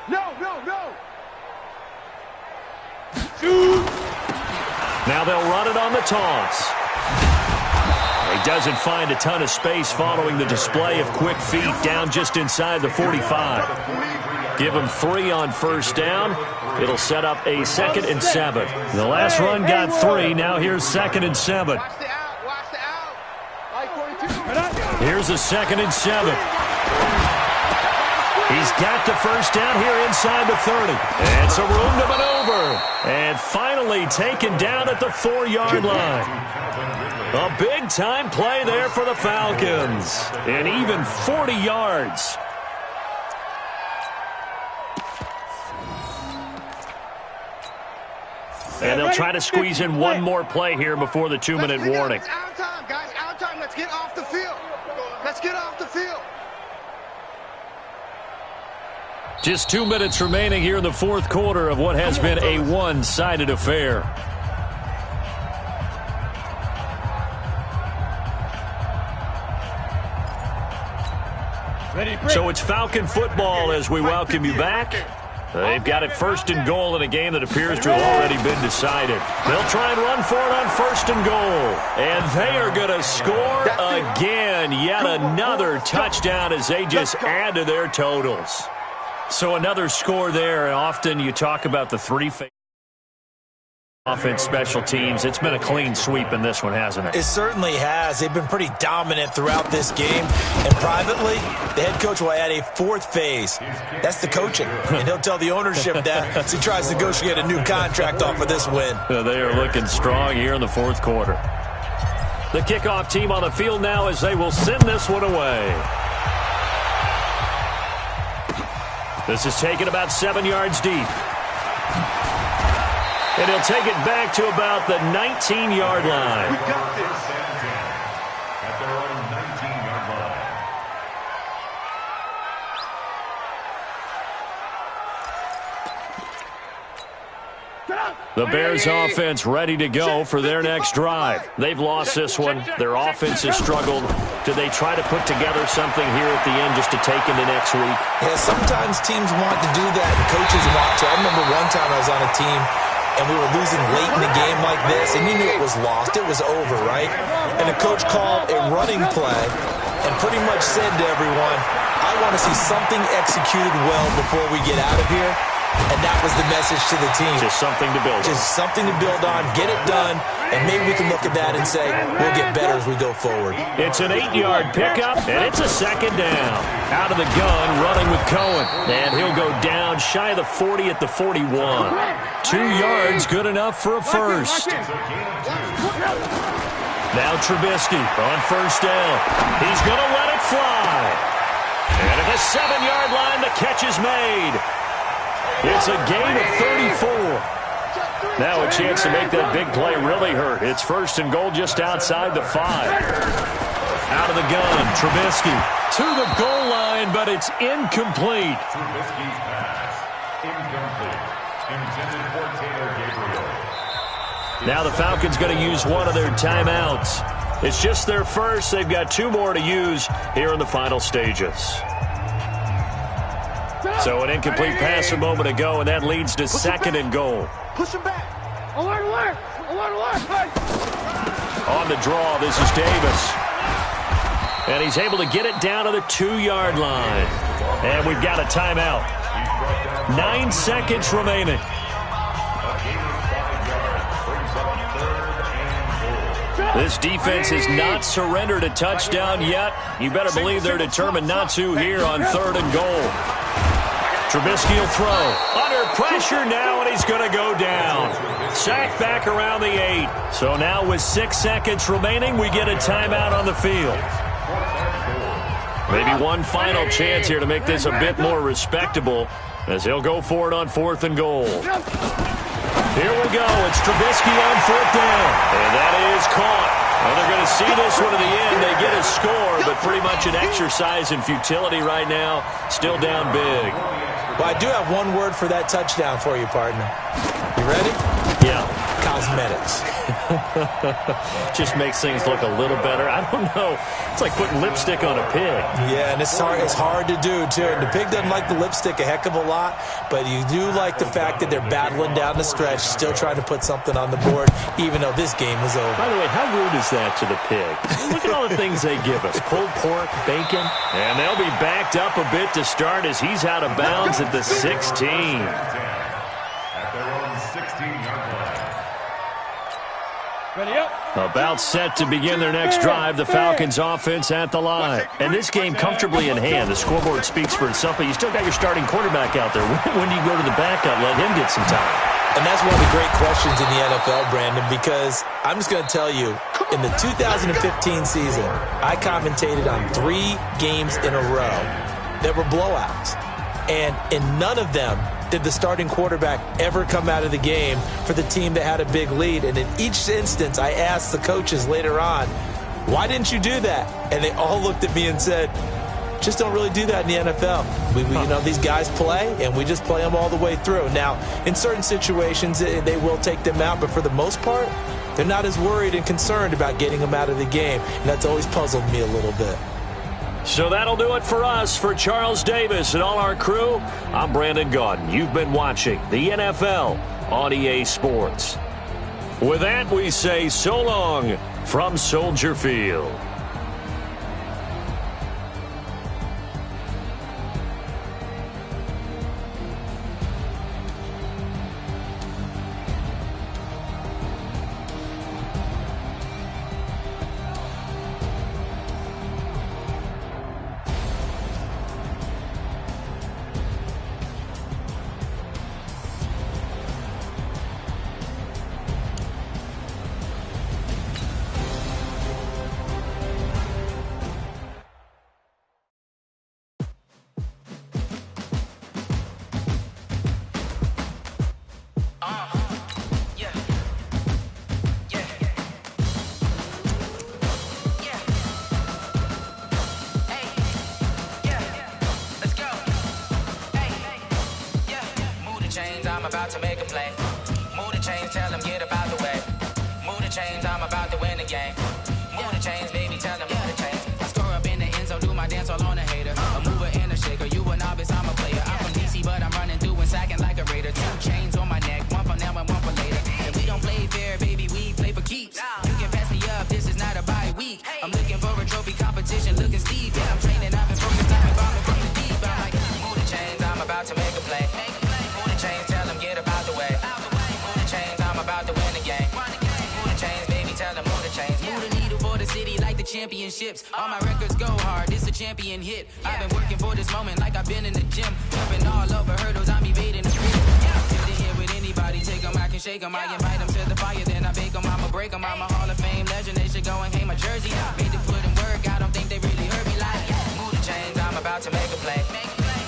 No! Now they'll run it on the taunts. He doesn't find a ton of space following the display of quick feet down just inside the 45. Give him 3 on first down. It'll set up a 2nd and 7. The last run got 3. Now here's 2nd and 7. Watch the out. Here's a 2nd and 7. He's got the first down here inside the 30. And some room to maneuver. And finally taken down at the 4-yard line. A big-time play there for the Falcons. And even 40 yards. And they'll try to squeeze in one more play here before the 2-minute warning. It's out of time, guys. Out of time. Let's get off the field. Just 2 minutes remaining here in the fourth quarter of what has been a one-sided affair. So it's Falcon football as we welcome you back. They've got it 1st and goal in a game that appears to have already been decided. They'll try and run for it on 1st and goal. And they are going to score again. Yet another touchdown as they just add to their totals. So another score there. And often you talk about the three-phase offense, special teams. It's been a clean sweep in this one, hasn't it? It certainly has. They've been pretty dominant throughout this game. And privately, the head coach will add a 4th phase. That's the coaching. And he'll tell the ownership that as he tries to negotiate a new contract off of this win. They are looking strong here in the 4th quarter. The kickoff team on the field now as they will send this one away. This is taken about 7 yards deep. And he'll take it back to about the 19-yard line. We got this. At their own 19-yard line. The Bears offense ready to go for their next drive. They've lost this one. Their offense has struggled. Do they try to put together something here at the end just to take into next week? Yeah, sometimes teams want to do that and coaches want to. I remember one time I was on a team and we were losing late in the game like this, and you knew it was lost. It was over, right? And the coach called a running play and pretty much said to everyone, I want to see something executed well before we get out of here. And that was the message to the team. Just something to build on. Just something to build on, get it done, and maybe we can look at that and say, we'll get better as we go forward. It's an 8-yard pickup, and it's a 2nd down. Out of the gun, running with Cohen. And he'll go down shy of the 40 at the 41. 2 yards, good enough for a first. Now Trubisky on 1st down. He's going to let it fly. And at the 7-yard line, the catch is made. It's a gain of 34. Now a chance to make that big play really hurt. It's 1st and goal just outside the 5. Out of the gun, Trubisky to the goal line, but it's incomplete. Trubisky's pass. Incomplete. Intended for Taylor Gabriel. Now the Falcons going to use one of their timeouts. It's just their first. They've got 2 more to use here in the final stages. So an incomplete pass a moment ago, and that leads to 2nd and goal. Push him back. Alert, alert. Alert, alert. On the draw, this is Davis. And he's able to get it down to the 2-yard line. And we've got a timeout. 9 seconds remaining. This defense has not surrendered a touchdown yet. You better believe they're determined not to here on 3rd and goal. Trubisky will throw. Under pressure now, and he's going to go down. Sacked back around the 8. So now with 6 seconds remaining, we get a timeout on the field. Maybe one final chance here to make this a bit more respectable as he'll go for it on 4th and goal. Here we go. It's Trubisky on 4th down. And that is caught. And they're going to see this one to the end. They get a score, but pretty much an exercise in futility right now. Still down big. Well, I do have one word for that touchdown for you, partner. You ready? Yeah. Cosmetics. Just makes things look a little better. I don't know. It's like putting lipstick on a pig. Yeah, and it's hard to do, too. And the pig doesn't like the lipstick a heck of a lot, but you do like the fact that they're battling down the stretch, still trying to put something on the board, even though this game is over. By the way, how rude is that to the pig? Look at all the things they give us. Pulled pork, bacon. And they'll be backed up a bit to start as he's out of bounds at the 16. At their own 16-yard line. Ready up. About set to begin their next drive, the Falcons offense at the line. And this game comfortably in hand. The scoreboard speaks for itself, but you still got your starting quarterback out there. When do you go to the backup, let him get some time? And that's one of the great questions in the NFL, Brandon, because I'm just going to tell you, in the 2015 season, I commentated on 3 games in a row that were blowouts. And in none of them did the starting quarterback ever come out of the game for the team that had a big lead. And in each instance, I asked the coaches later on, why didn't you do that? And they all looked at me and said, just don't really do that in the NFL. We you know, these guys play, and we just play them all the way through. Now, in certain situations, they will take them out, but for the most part, they're not as worried and concerned about getting them out of the game. And that's always puzzled me a little bit. So that'll do it for us. For Charles Davis and all our crew, I'm Brandon Gaudin. You've been watching the NFL on EA Sports. With that, we say so long from Soldier Field. I'm about to make a play. Move the chains, tell them get about the way. Move the chains, I'm about to win the game. Move the chains, baby, tell them move the chains. I score up in the end zone, do my dance all on a hater. A mover and a shaker, you a novice, I'm a player. I'm from DC, but I'm running through and sacking like a raider. 2 chains on my neck, one for now and one for later. And we don't play fair, baby, we play for keeps. You can pass me up, this is not a bye week. I'm looking for a trophy competition, looking steep. Yeah, I'm training, I've been focused, I've been bombing from the deep. I'm like, move the chains, I'm about to make a play. Move the chains, tell them get about the way. Move the chains, I'm about to win the game. Move the chains, baby, tell them move the chains. Move the needle for the city like the championships. All my records go hard, it's a champion hit. I've been working for this moment like I've been in the gym. Jumping all over hurdles, I'm evading the grid. Get in here with anybody, take them, I can shake them. I invite them to the fire, then I bake them, I'ma break them. I'm a Hall of Fame legend, they should go and hang my jersey. Made to put in work, I don't think they really heard me like, move the chains, I'm about to make a play.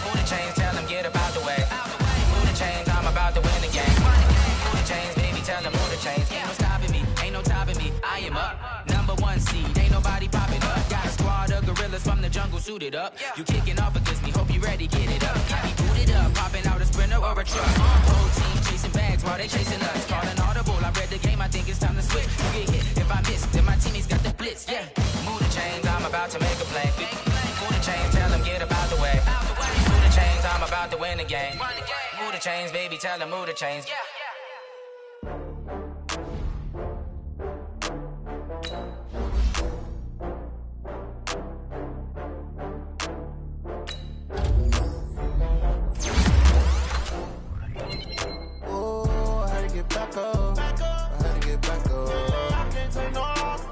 Move the chains, tell them get about the way. Move the chains, I'm about to win the game. Move the chains, baby, tell them move the chains. Ain't no stopping me, ain't no topping me. I am up, #1 seed, ain't nobody popping up. Got a squad of gorillas from the jungle suited up. You kicking off against me, hope you ready, get it up. I be booted up, popping out a sprinter or a truck. Whole team chasing bags while they chasing us. Calling audible, I read the game, I think it's time to switch. You get hit, if I miss, then my teammates got the blitz, yeah. Move the chains, I'm about to make a play. Move the chains, tell them get about the way. Move the chains, I'm about to win the game. Move the chains, baby, tell them move the chains. Back up. I had to get back up. I can't take no off.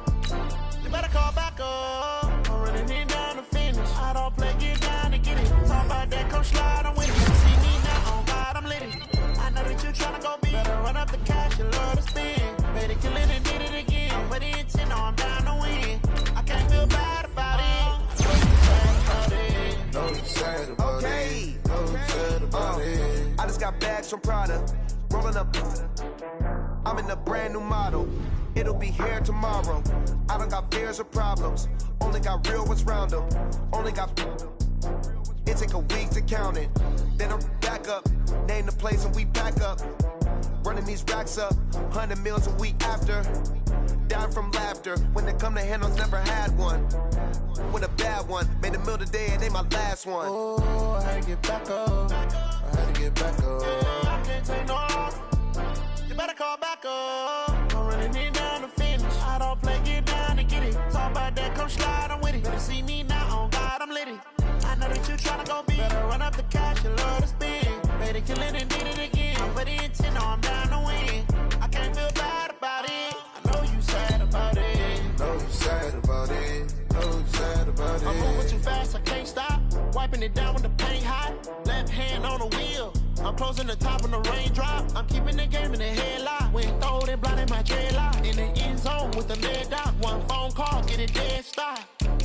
You better call back up. I'm running it down to finish. I don't play, get down to get it. Talk about that, come slide, I'm with it. See me now, oh God, I'm lit it. I know that you tryna go big. Better run up the cash, you love to spin. Better kill it and did it again. But the intent, no, I'm down to win. I can't feel bad about it. No, you sad about it. No, you sad about it. I just got bags from Prada. Rolling up, I'm in a brand new model. It'll be here tomorrow. I don't got fears or problems. Only got real ones round them. Only got. It take a week to count it. Then I'm back up. Name the place and we pack up. Running these racks up. 100 meals a week after. Down from laughter. When they come to handles, never had one. With a bad one. Made a meal today and they my last one. Oh, I had to get back up. I had to get back up. I can't take no off. You better call back up. I'm running it down to finish. I don't play, get down to get it. Talk about that, come slide, I'm with it. Better see me now, oh God, I'm lit it. I know that you tryna go big. Better run up the cash, you love to spin. Better kill it and did it again. But the intent, no, I'm down to win. I can't feel bad about it. I know you sad about it. Know you sad about it. Know you sad about it. I'm moving too fast, I can't stop. Wiping it down when the paint hot. Left hand on the wheel. I'm closing the top when the raindrop. I'm keeping the game in the headlock. When throwed and blinding my dreadlock. In the end zone with the lead dot. One phone call, get it dead stop.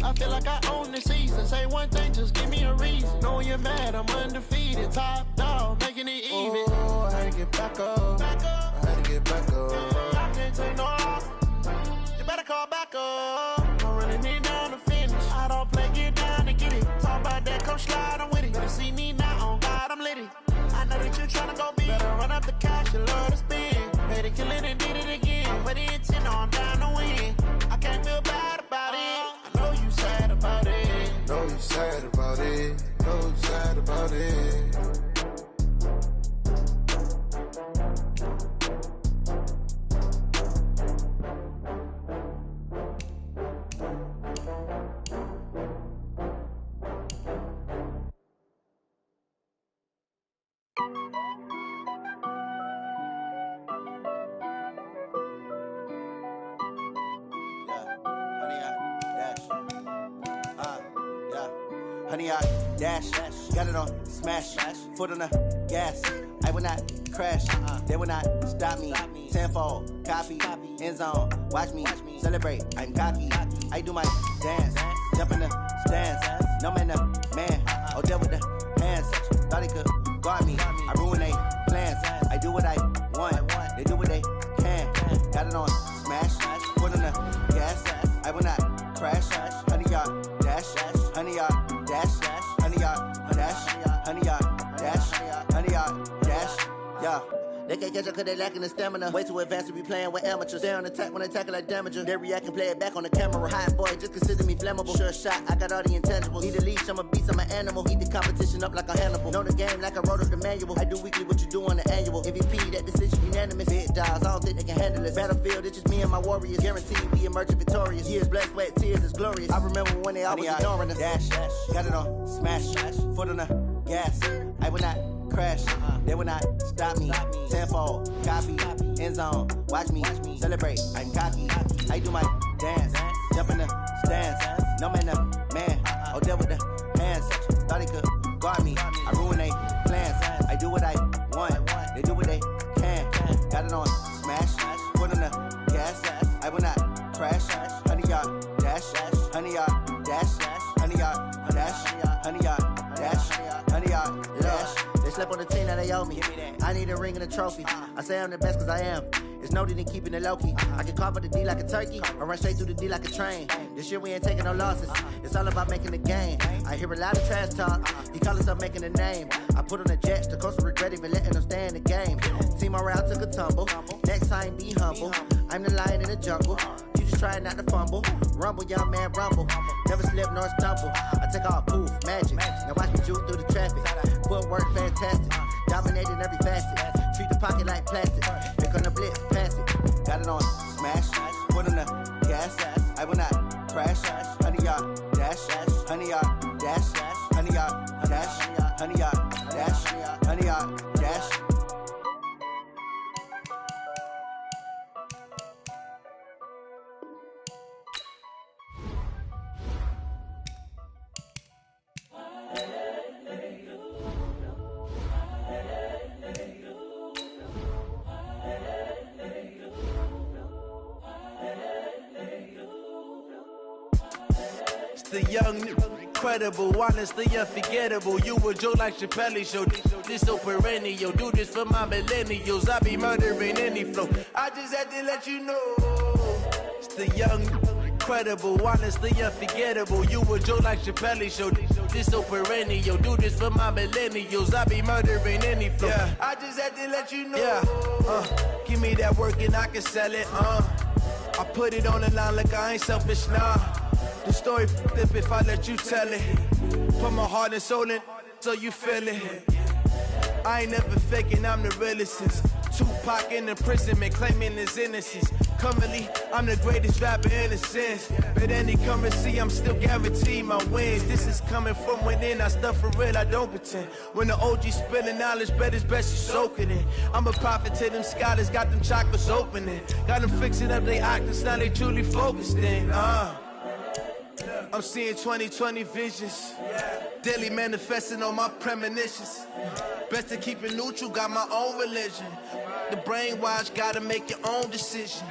I feel like I own the season. Say one thing, just give me a reason. Knowing you're mad, I'm undefeated. Top dog, making it even. Oh, I had to get back up. I had to get back up. I can't take no off. You better call back up. I'm running it down to finish. I don't play, get down to get it. Talk about that, come slide, I'm with it. Better see me now, oh God, I'm lit it. I know that you tryna go big. Better run up the cash, you love to spin. Better kill it and did it again. But the intent, no, I'm down to win. I can't feel bad about it. I know you sad about it. Know you Honey, I dash, got it on smash, foot on the gas. I will not crash, they will not stop me. Tenfold, copy, end zone, watch me celebrate. I'm cocky, I do my dance, jump in the stands. No man, the man, oh, deal with the hands. Thought he could guard me, I ruin they plans. I do what I want, they do what they can. Got it on smash, foot on the gas. I will not crash, honey, y'all dash, honey, y'all dash, honey, y'all dash, honey, y'all dash, honey, y'all dash, yeah. They can't catch up cause they lacking the stamina. Way too advanced to be playing with amateurs. Stay on attack when they tackle like damager. They react and play it back on the camera. Hot boy, just consider me flammable. Sure shot, I got all the intangibles. Need a leash, I'm a beast, I'm an animal. Heat the competition up like a Hannibal. Know the game like I wrote up the manual. I do weekly what you do on the annual. MVP, that decision unanimous. Big dogs, I don't think they can handle it. Battlefield, it's just me and my warriors. Guaranteed we emerging victorious. Years, blood, sweat, tears, it's glorious. I remember when they always ignoring us. Dash, got it on smash, foot on the gas. I will not crash, they will not stop me. Tenfold, copy, end zone, watch me celebrate. I'm cocky, I do my dance, jump in the stands. No man, the man, oh, deal with the hands. Thought he could guard me, I ruin they plans. I do what I want, they do what they can. Got it on smash, foot on the gas. I will not crash, honey, y'all dash, honey, y'all dash, honey, y'all dash, honey, y'all dash, honey, y'all dash. They slept on the team, now they owe me. I need a ring and a trophy. I say I'm the best cause I am. It's no need in keeping it low-key. I can carve up the D like a turkey, or run straight through the D like a train. This year we ain't taking no losses. It's all about making the game. I hear a lot of trash talk. He call himself making a name. I put on the Jets, the coach will regret even letting them stay in the game. Team morale took a tumble. Next time be humble. I'm the lion in the jungle. You just try not to fumble. Rumble, young man, rumble. Never slip nor stumble. I take off, poof, magic. Now watch me juke through the traffic. Footwork fantastic. Dominating every facet. Treat the pocket like plastic. Pick on the blitz, pass it. Got it on smash. Foot on the gas. I will not crash. Honey, y'all dash. Honey, y'all dash. Honey, y'all dash. Honey, y'all dash. Honey, y'all dash. The young, incredible, honestly unforgettable. You a joke like Chappelle Show. This so perennial. Do this for my millennials. I be murdering any flow. I just had to let you know. It's the young, incredible, honestly unforgettable. You a joke like Chappelle Show. This so perennial. Do this for my millennials. I be murdering any flow. Yeah. I just had to let you know. Yeah. Give me that work and I can sell it. I put it on the line like I ain't selfish, nah. The story flip if I let you tell it. Put my heart and soul in so you feel it. I ain't never faking, I'm the realest since Tupac in imprisonment, claiming his innocence. Currently, I'm the greatest rapper in a sense. But any currency, I'm still guaranteed my wins. This is coming from within, I stuff for real, I don't pretend. When the OG spilling knowledge, bet it's best you soak it in. I'm a prophet to them scholars, got them chakras opening. Got them fixing up they octaves, now they truly focused in. I'm seeing 2020 visions. Daily manifesting on my premonitions. Best to keep it neutral, got my own religion. The brainwash, gotta make your own decision.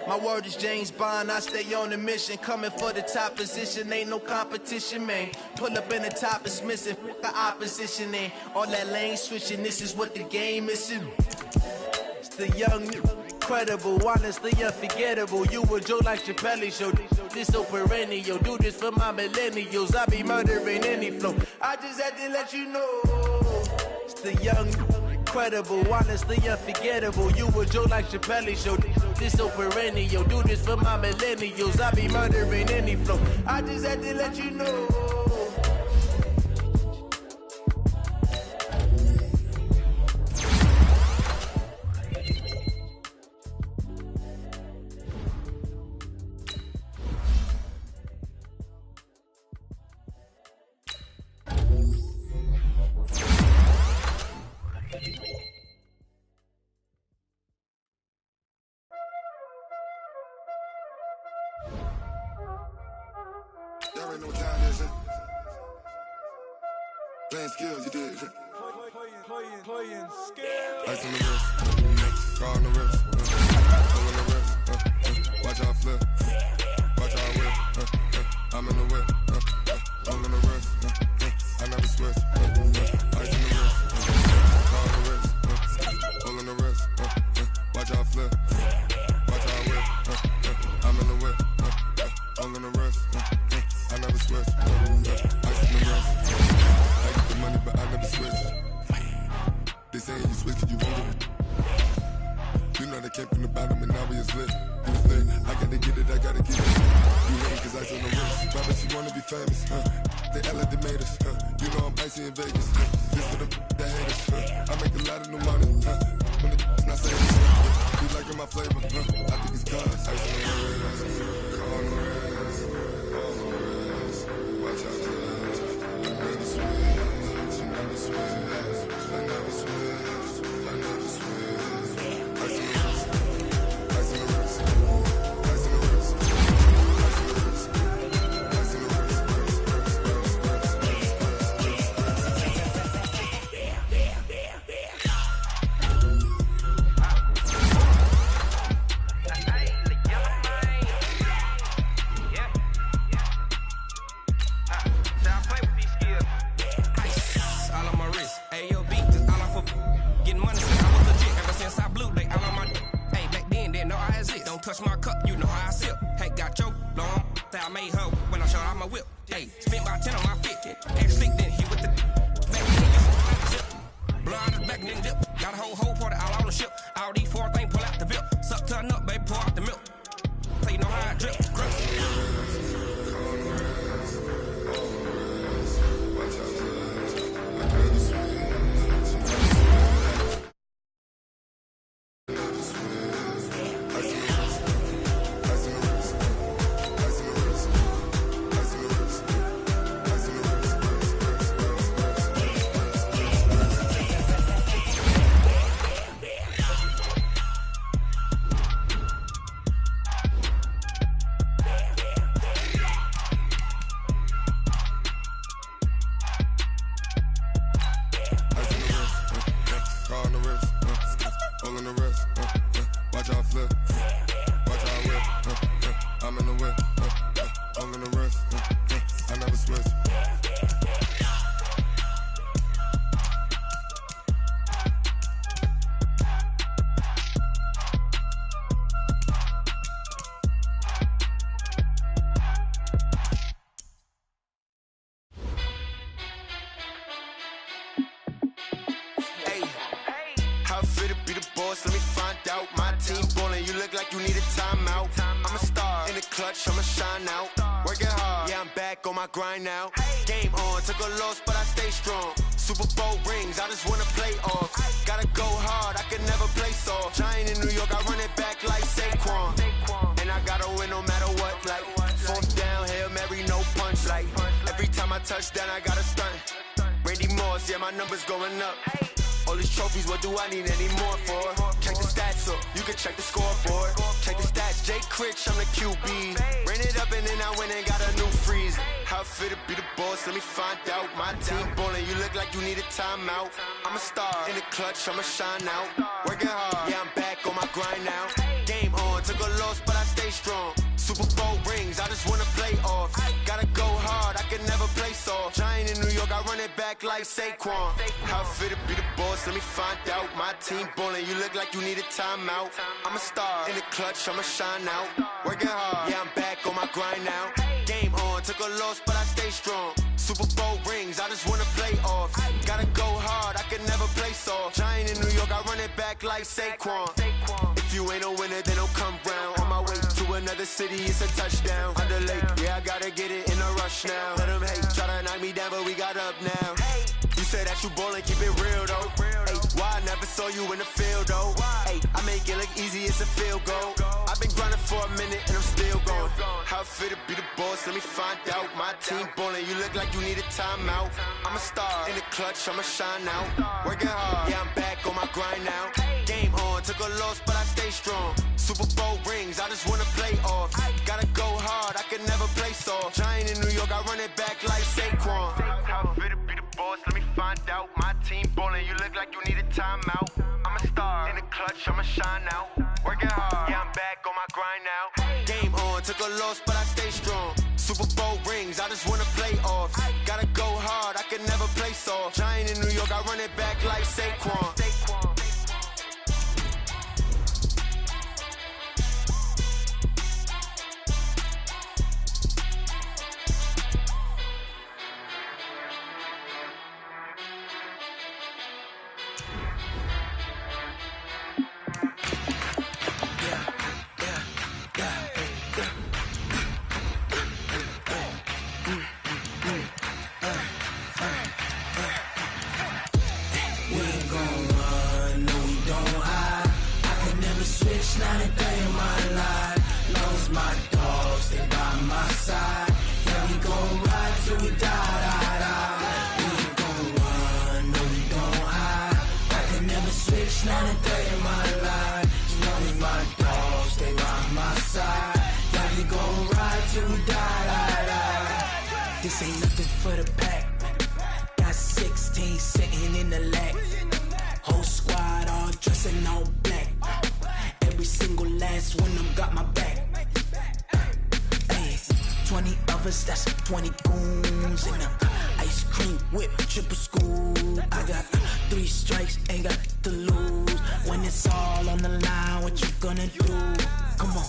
My word is James Bond, I stay on the mission. Coming for the top position, ain't no competition, man. Pull up in the top, it's missing, the opposition, man. All that lane switching, this is what the game is. It's the young, incredible, honestly unforgettable. You a joke like Chappelle Show. This so perennial. Do this for my millennials. I be murdering any flow. I just had to let you know. It's the young, incredible, honestly unforgettable. You a joke like Chappelle Show. This so perennial. Do this for my millennials. I be murdering any flow. I just had to let you know. know what time it is, Playing skills, you did, Playing skills. Ice on the wrist, car on the wrist, on the wrist, watch out flip, watch out whip, I'm in the whip, on the wrist, I never switch, ice on the wrist, car on the wrist, on the wrist, watch out flip, watch out whip, I'm in the whip, on the wrist, I never switch, ice on the wrist, I get the money but I never switch. They say you switch it, you won't get it. You know they came from the bottom and now we is lit. You was lit, I gotta get it, I gotta get it. You hate cause ice on the wrist. Robert, you wanna be famous, They act like they made us, You know I'm icy in Vegas, This for the that hate us, I make a lot of new money, When it's not saying this, You liking my flavor, I think it's cause ice on the wrist, on the wrist, on the wrist. Watch out, I never switch, you never switch. I never switch, I never switch. Ice on the wrist, ice on the wrist, ice on the wrist, ice on the wrist, ice on the wrist, touch my cup, you know how I sip. Hey, got your long that I made her when I showed out my whip. Hey, spent about 10 on my 50. Ain't sleep, then he with the back then zip. Blind back then dip. Got a whole party all on the ship. All these four things pull out the vilp. Suck turn up, baby, pour out the milk. Tell you know how I drip. Grind now, game on, took a loss but I stay strong. Super Bowl rings, I just wanna play off. Gotta go hard, I can never play soft. Giant in New York, I run it back like Saquon. And I gotta win no matter what, like fourth down, Hail Mary, no punch. Like every time I touch down, I gotta stunt. Randy Moss, yeah, my numbers going up. All these trophies, what do I need any more for? Check the stats up, you can check the scoreboard. Check the stats, Jay Critch, I'm the QB. Ran it up and then I went and got a new freeze. How fit to be the boss, let me find out. My team ballin', you look like you need a timeout. I'm a star, in the clutch, I'ma shine out. Working hard, yeah, I'm back on my grind now. Game on, took a loss, but I stay strong. Super Bowl rings, I just wanna play off. Gotta go hard, I can never play soft. Giant in New York, I run it back like Saquon. How fit to be the boss, let me find out. My team ballin', you look like you need a timeout. I'm a star, in the clutch, I'ma shine out. Working hard, yeah, I'm back on my grind now. Game on, took a loss, but I stay strong. Super Bowl rings, I just wanna play off. Gotta go hard, I can never play soft. Giant in New York, I run it back like Saquon. If you ain't a winner, then don't come round. On my way to another city, it's a touchdown. Under lake, yeah, I gotta get it in a rush now. Let them hate, try to knock me down, but we got up now. You say that you ballin', keep it real though. Hey, why I never saw you in the field though? Hey, I make it look easy, it's a field goal. I've been grinding for a minute and I'm still going. How fit to be the boss, let me find out. My team ballin', you look like you need a timeout. I'm a star, in the clutch, I'ma shine out. Working hard, yeah, I'm back on my grind now. Game on, took a loss, but I stay strong. Super Bowl rings, I just wanna play off. Gotta go hard, I can could never play soft. Giant in New York, I run it back like Saquon. How fit to be the boss, let me find out. My team ballin', you look like you need a timeout. I'm a star, in the clutch, I'ma shine out. Working hard, yeah, I'm back on my grind now. Game on, took a loss, but I stay strong. Super Bowl rings, I just wanna play off. Gotta go hard, I could never play soft. Giant in New York, I run it back like Saquon. Not a day in my life. Lost my dogs, they by my side. Yeah, we gon' ride till we die. We ain't gon' run, no, we don't hide. I can never switch, not a day in my life. Lost my dogs, they by my side. Yeah, we gon' ride till we die. This ain't nothing for the pack. Got 16 sitting in the lap. Whole squad all dressing all black. Every single last one of them got my back. Ay, 20 of us, that's 20 goons. And ice cream whip, triple scoop. I got 3 strikes, ain't got to lose. When it's all on the line, what you gonna do? Come on,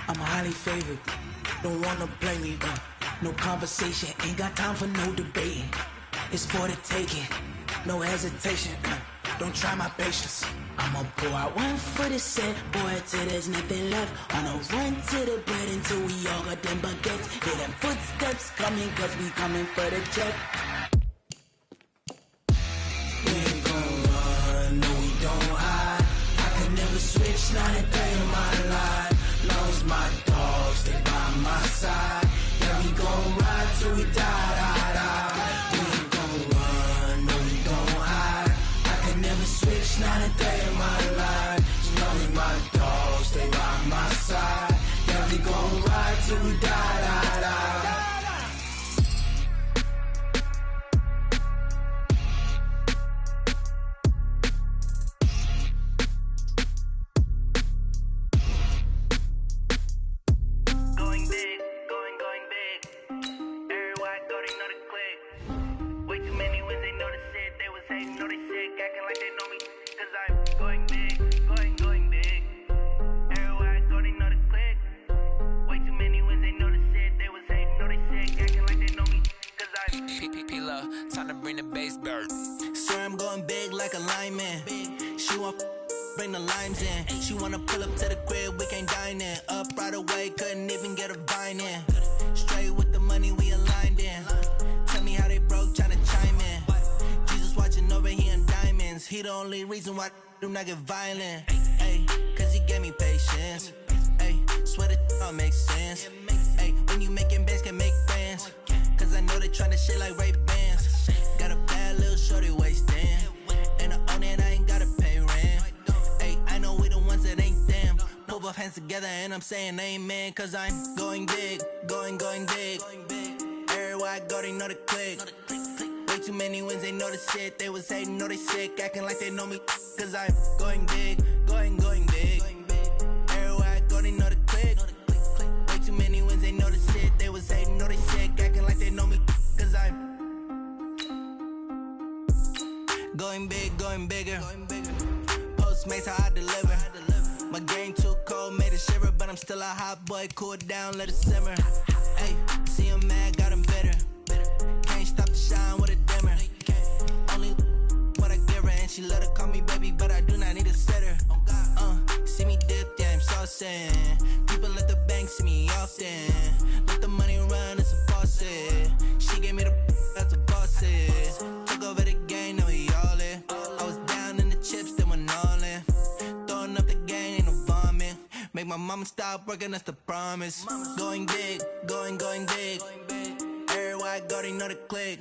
I'm highly favored. Don't wanna play me, no conversation. Ain't got time for no debating. It's for the taking, no hesitation. Don't try my patience. I'ma pour out one for the set, boy, till there's nothing left. On a run to the bread until we all got them baguettes. Hear them footsteps coming, cause we coming for the check. We ain't gon' run, no, we don't hide. I can never switch, not a day in my life. Lost my dogs, they by my side. Yeah, we gon' ride till we die. We ain't gon' run, no, we don't hide. I can never switch, not a day in my life. As my dogs, stay by my side. Yeah, we gon' ride till we die. Going big, going big. Everywhere I go, they know the click. Way too many wins, they know the shit. They was hating, know they sick, acting like they know me. Cause I'm going big, going big. Everywhere I go, they know the click. Way too many wins, they know the shit. They was hating, know they sick, acting like they know me. Cause I'm P-P-P-Lo, time to bring the bass bird. Swear I'm going big like a lineman. She want bring the limes in. She wanna pull up to the crib, we can't dine in. Up right away, couldn't even get a vine in. Straight with the money, we aligned in. Tell me how they broke, tryna chime in. Jesus watching over here in diamonds. He the only reason why I do not get violent. Ay, cause he gave me patience. Ay, swear that all makes sense. Ay, when you making bands, can make friends. Cause I know they tryna shit like Ray-Bans. Got a bad little shorty wasting. And I own it, I ain't gotta pay rent. Ay, I know we the ones that ain't them. Pull both hands together and I'm saying amen. Cause I'm going big, going big. Everywhere I go, they know the click. Way too many wins, they know the shit. They was hating, know they sick, acting like they know me. Cause I'm going big, going big. Everywhere I go, they know the click. Way too many wins, they know the shit. They was hating, know they sick, acting like they know me. Cause I'm going big, going bigger. Postmates, how I deliver. My game too cold, made it shiver. But I'm still a hot boy, cool it down, let it simmer. Hey, see him mad, got him bitter. Can't stop the shine with a dimmer. Only what I give her, and she let her call me baby, but I do not need a sitter. See me dip, yeah, I'm saucing. People at the bank see me often. Let the money run, it's a faucet. She gave me the that's a bosses. Took over the game, now we all in. I was down in the chips, then went all in. Throwing up the game, ain't no vomit. Make my mama stop working, that's the promise. Going big, going big. Everywhere I go, they know the click.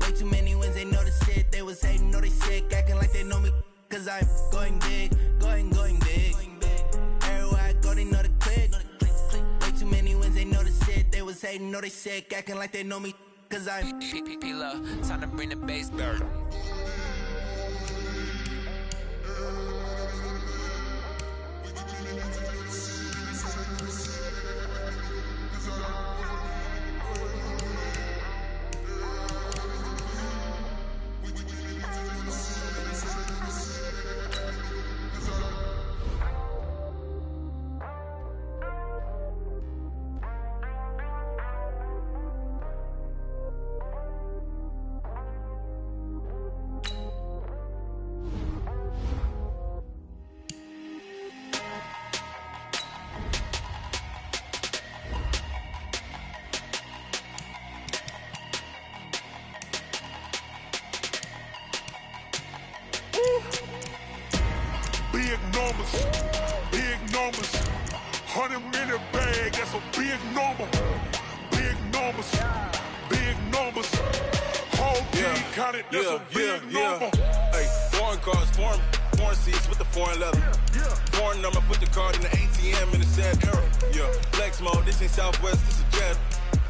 Way too many wins, they know the shit. They was hating, know they sick, acting like they know me. Cause I'm going big, going big. Everywhere I go, they know the click. Way too many wins, they know was hating, no, they sick, acting like they know me, cause I'm P-P-P-Lo, time to bring the bass back. Big numbers, 100-minute bag, that's a big number. Big numbers, whole team counted, that's a big number. Hey, foreign cars, foreign seats with the foreign leather. Foreign number, put the card in the ATM in the sad era. Yeah, flex mode, this ain't Southwest, this is Jet.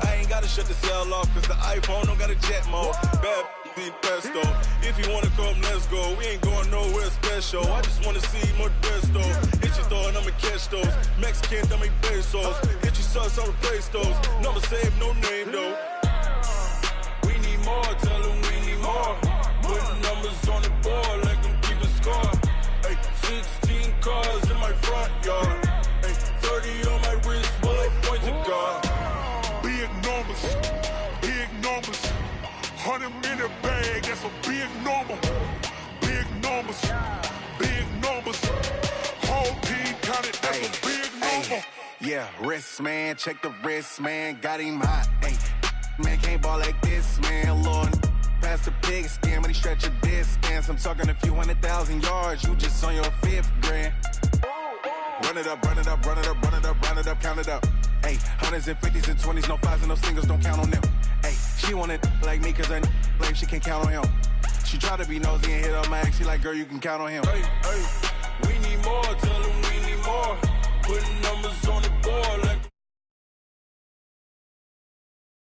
I ain't gotta shut the cell off, cause the iPhone don't got a jet mode. Bad need pesto. If you wanna come, let's go. We ain't going nowhere special. I just wanna see more best though. Hit your throw and I'ma catch those. Mexican, don't make pesos. Hit your sauce, I'll replace those. Number save, no name though. We need more, tell them we need more. Putting numbers on the board like them keep a score. Hey, 16 cars in my front yard. Hey, 30 on my wrist, bullet points of God. Big numbers, 100-minute bag, that's a big number. Big numbers, whole team counted, that's a big number. Yeah, wrist man, check the wrist man, got him hot. Ay, man can't ball like this, man. Lord, past the pig skin, when he stretch a distance. I'm talking a few 100,000 yards, you just on your 5th grand. Run it up, count it up. Ay, 100s and 50s and 20s, no 5s and no singles, don't count on them. Ay, she want it like me, cause her blame, she can't count on him. She try to be nosy and hit up my ex, she like, girl, you can count on him. Hey, we need more, tell them we need more. Putting numbers on the